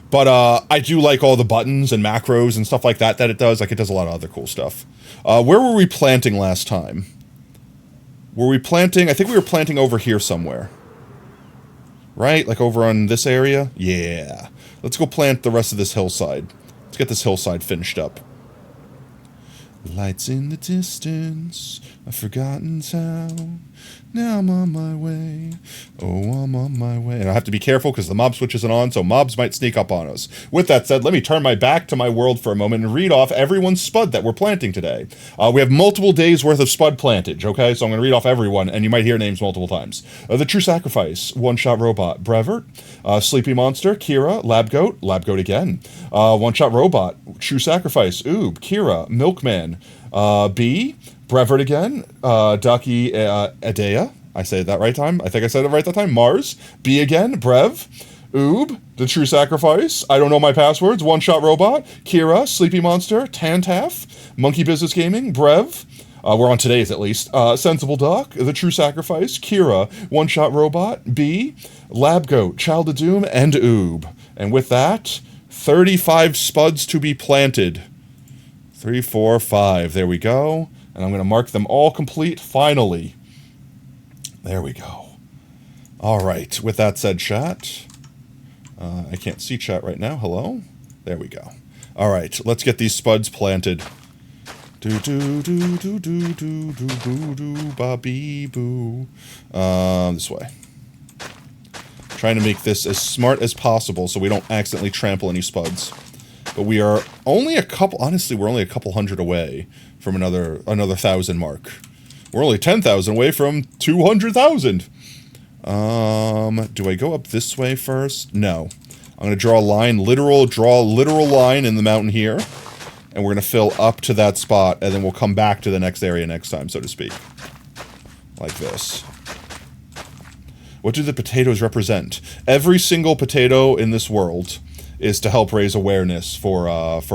But, I do like all the buttons and macros and stuff like that it does. Like, it does a lot of other cool stuff. Where were we planting last time? Were we planting? I think we were planting over here somewhere. Right? Like over on this area? Yeah. Let's go plant the rest of this hillside. Let's get this hillside finished up. Lights in the distance, a forgotten town. Now I'm on my way. Oh, I'm on my way. And I have to be careful because the mob switch isn't on, so mobs might sneak up on us. With that said, let me turn my back to my world for a moment and read off everyone's spud that we're planting today. We have multiple days worth of spud plantage, okay? So I'm going to read off everyone, and you might hear names multiple times. The True Sacrifice, One-Shot Robot, Brevert, Sleepy Monster, Kira, Lab Goat again, One-Shot Robot, True Sacrifice, Oob, Kira, Milkman, B, Brevert again, Jockey, Adea. I said that right time. I think I said it right that time. Mars, B again, Brev, Oob, The True Sacrifice, I don't know my passwords, One-Shot Robot, Kira, Sleepy Monster, Tantaf, Monkey Business Gaming, Brev, we're on today's at least, Sensible Duck, The True Sacrifice, Kira, One-Shot Robot, B, Lab Goat, Child of Doom, and Oob. And with that, 35 spuds to be planted. 3, 4, 5. There we go. And I'm going to mark them all complete, finally. There we go. All right. With that said, chat. I can't see chat right now. Hello? There we go. All right. Let's get these spuds planted. Ba-bee-boo. This way. Trying to make this as smart as possible so we don't accidentally trample any spuds. But we are only a couple, honestly, we're only a couple hundred away from another 1,000 mark. We're only 10,000 away from 200,000. Do I go up this way first? No. I'm going to draw a line, draw a literal line in the mountain here. And we're going to fill up to that spot, and then we'll come back to the next area next time, so to speak. Like this. What do the potatoes represent? Every single potato in this world is to help raise awareness for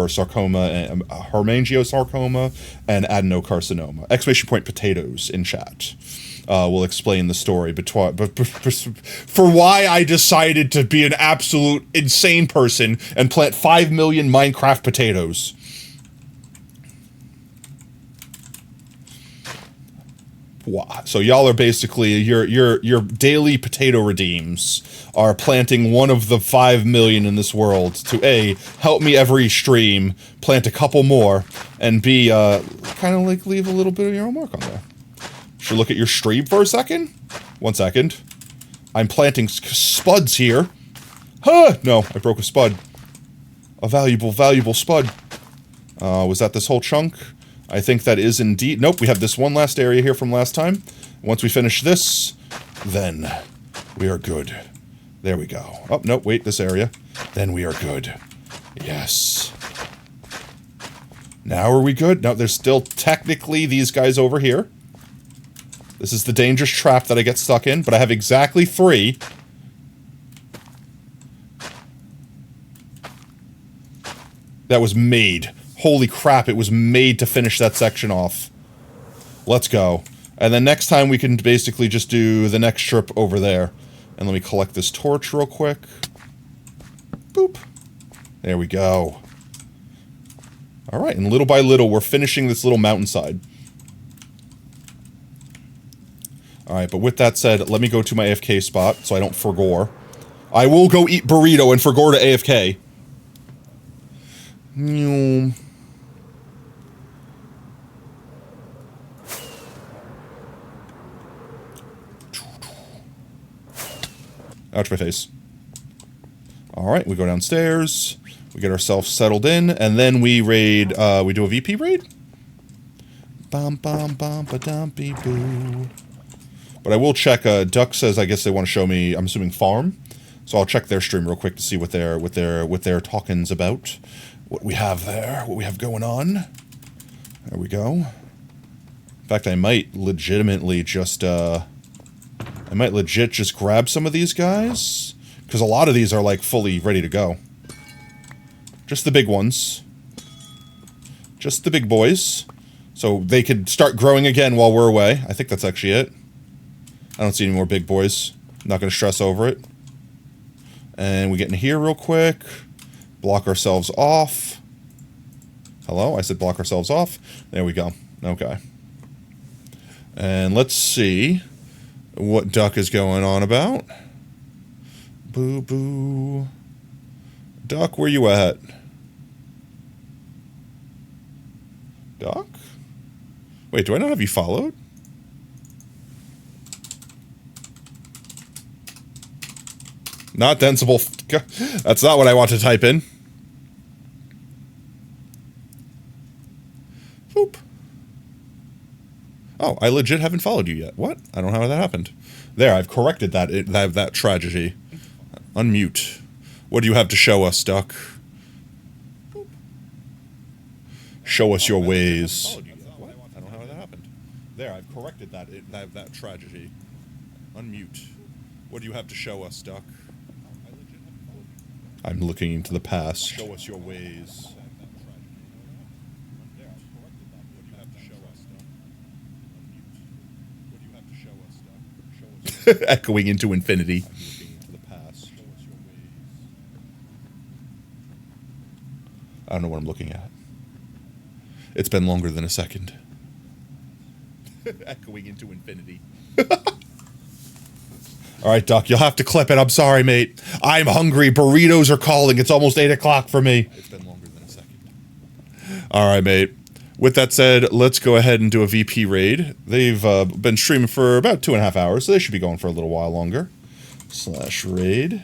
sarcoma, and hemangiosarcoma, and adenocarcinoma. Exclamation point potatoes in chat. Will explain the story for why I decided to be an absolute insane person and plant 5 million Minecraft potatoes. Wow. So y'all are basically your daily potato redeems are planting one of the 5 million in this world to A, help me every stream, plant a couple more, and B, kind of like leave a little bit of your own mark on there. Should look at your stream for a second. 1 second. I'm planting spuds here. Huh! No, I broke a spud. A valuable spud. Was that this whole chunk? I think that is indeed... Nope, we have this one last area here from last time. Once we finish this, then we are good. There we go. Oh, nope, wait, this area. Then we are good. Yes. Now are we good? No, there's still technically these guys over here. This is the dangerous trap that I get stuck in, but I have exactly 3. That was made. Holy crap, it was made to finish that section off. Let's go. And then next time we can basically just do the next trip over there. And let me collect this torch real quick. Boop. There we go. Alright, and little by little, we're finishing this little mountainside. Alright, but with that said, let me go to my AFK spot so I don't forgore. I will go eat burrito and forgore to AFK. Ouch, my face. Alright, we go downstairs. We get ourselves settled in, and then we raid, we do a VP raid? Bum bum bum ba dumpy boo. But I will check, Duck says I guess they want to show me, I'm assuming farm. So I'll check their stream real quick to see what their talking's about. What we have there, what we have going on. There we go. In fact, I might legitimately just, I might legit just grab some of these guys, because a lot of these are like fully ready to go. Just the big ones. Just the big boys. So they could start growing again while we're away. I think that's actually it. I don't see any more big boys. I'm not going to stress over it. And we get in here real quick. Block ourselves off. Hello? I said block ourselves off. There we go. Okay. And let's see what Duck is going on about. Boo boo. Duck, where you at? Duck? Wait, do I not have you followed? Not densible. That's not what I want to type in. Boop. Oh, I legit haven't followed you yet. What? I don't know how that happened. There, I've corrected that tragedy. Unmute. What do you have to show us, Duck? Boop. Show us your ways. What? I don't know how that happened. There, I've corrected that tragedy. Unmute. What do you have to show us, Duck? I'm looking into the past. Show us your ways. Echoing into infinity. I don't know what I'm looking at. It's been longer than a second. Echoing into infinity. All right, Duck, you'll have to clip it. I'm sorry, mate. I'm hungry. Burritos are calling. It's almost 8 o'clock for me. It's been longer than a second. All right, mate. With that said, let's go ahead and do a VP raid. They've been streaming for about 2.5 hours, so they should be going for a little while longer. /raid.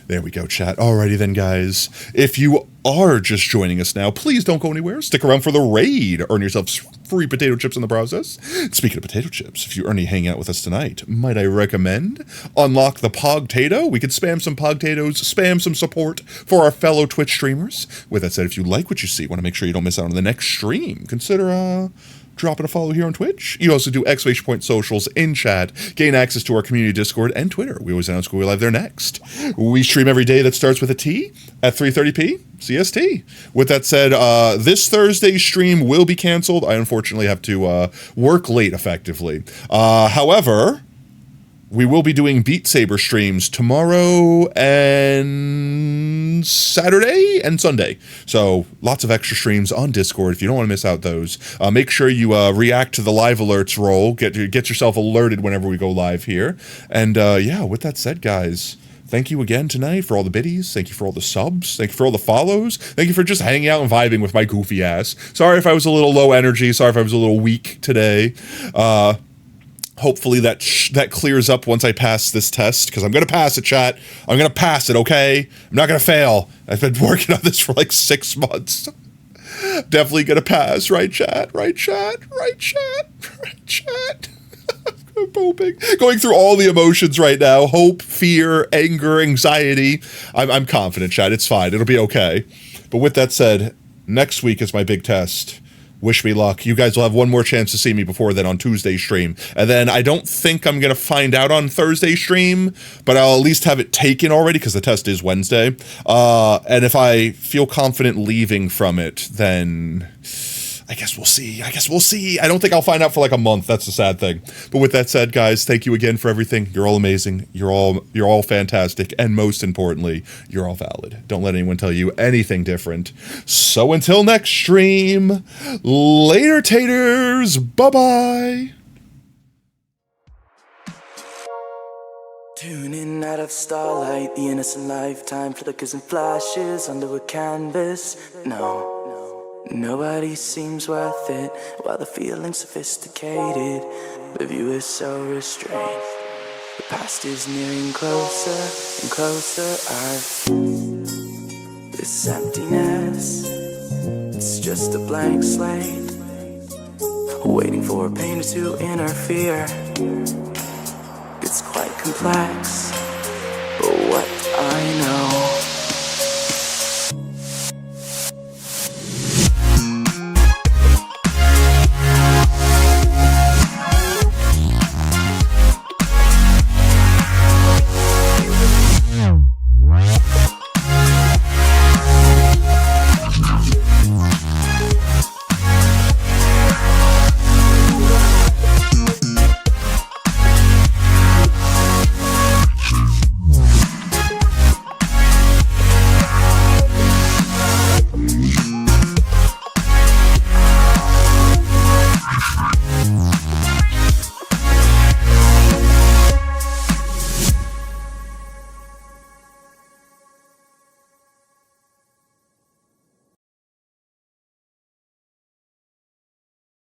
There we go, chat. Alrighty then, guys. If you are just joining us now, please don't go anywhere. Stick around for the raid. Earn yourself free potato chips in the process. Speaking of potato chips, if you're only hanging out with us tonight, might I recommend unlock the Pogtato? We could spam some Pogtatos, spam some support for our fellow Twitch streamers. With that said, if you like what you see, want to make sure you don't miss out on the next stream, consider dropping a follow here on Twitch. You also do exclamation point socials in chat, gain access to our community Discord and Twitter. We always announce when we're live there next. We stream every day that starts with a T at 3:30 p. CST. With that said, this Thursday's stream will be canceled. I unfortunately have to work late effectively. However, we will be doing Beat Saber streams tomorrow and Saturday and Sunday. So lots of extra streams on Discord. If you don't want to miss out those, make sure you react to the live alerts roll. Get yourself alerted whenever we go live here. And yeah, with that said, guys, thank you again tonight for all the biddies. Thank you for all the subs. Thank you for all the follows. Thank you for just hanging out and vibing with my goofy ass. Sorry if I was a little low energy. Sorry if I was a little weak today. Hopefully that clears up once I pass this test, because I'm going to pass it, chat. I'm going to pass it, okay? I'm not going to fail. I've been working on this for like 6 months. Definitely going to pass, right, chat? Right, chat? Right, chat? Right, chat? I'm hoping. Going through all the emotions right now. Hope, fear, anger, anxiety. I'm confident, chat. It's fine. It'll be okay. But with that said, next week is my big test. Wish me luck. You guys will have one more chance to see me before then on Tuesday's stream. And then I don't think I'm going to find out on Thursday's stream, but I'll at least have it taken already because the test is Wednesday. And if I feel confident leaving from it, then I guess we'll see. I don't think I'll find out for like a month. That's the sad thing. But with that said, guys, thank you again for everything. You're all amazing. You're all fantastic. And most importantly, you're all valid. Don't let anyone tell you anything different. So until next stream, later taters. Bye-bye. Tuning out of starlight, the innocent lifetime flickers and flashes under a canvas. No. Nobody seems worth it, while the feeling's sophisticated. The view is so restrained. The past is nearing closer and closer. This emptiness, it's just a blank slate, waiting for a painter to interfere. It's quite complex.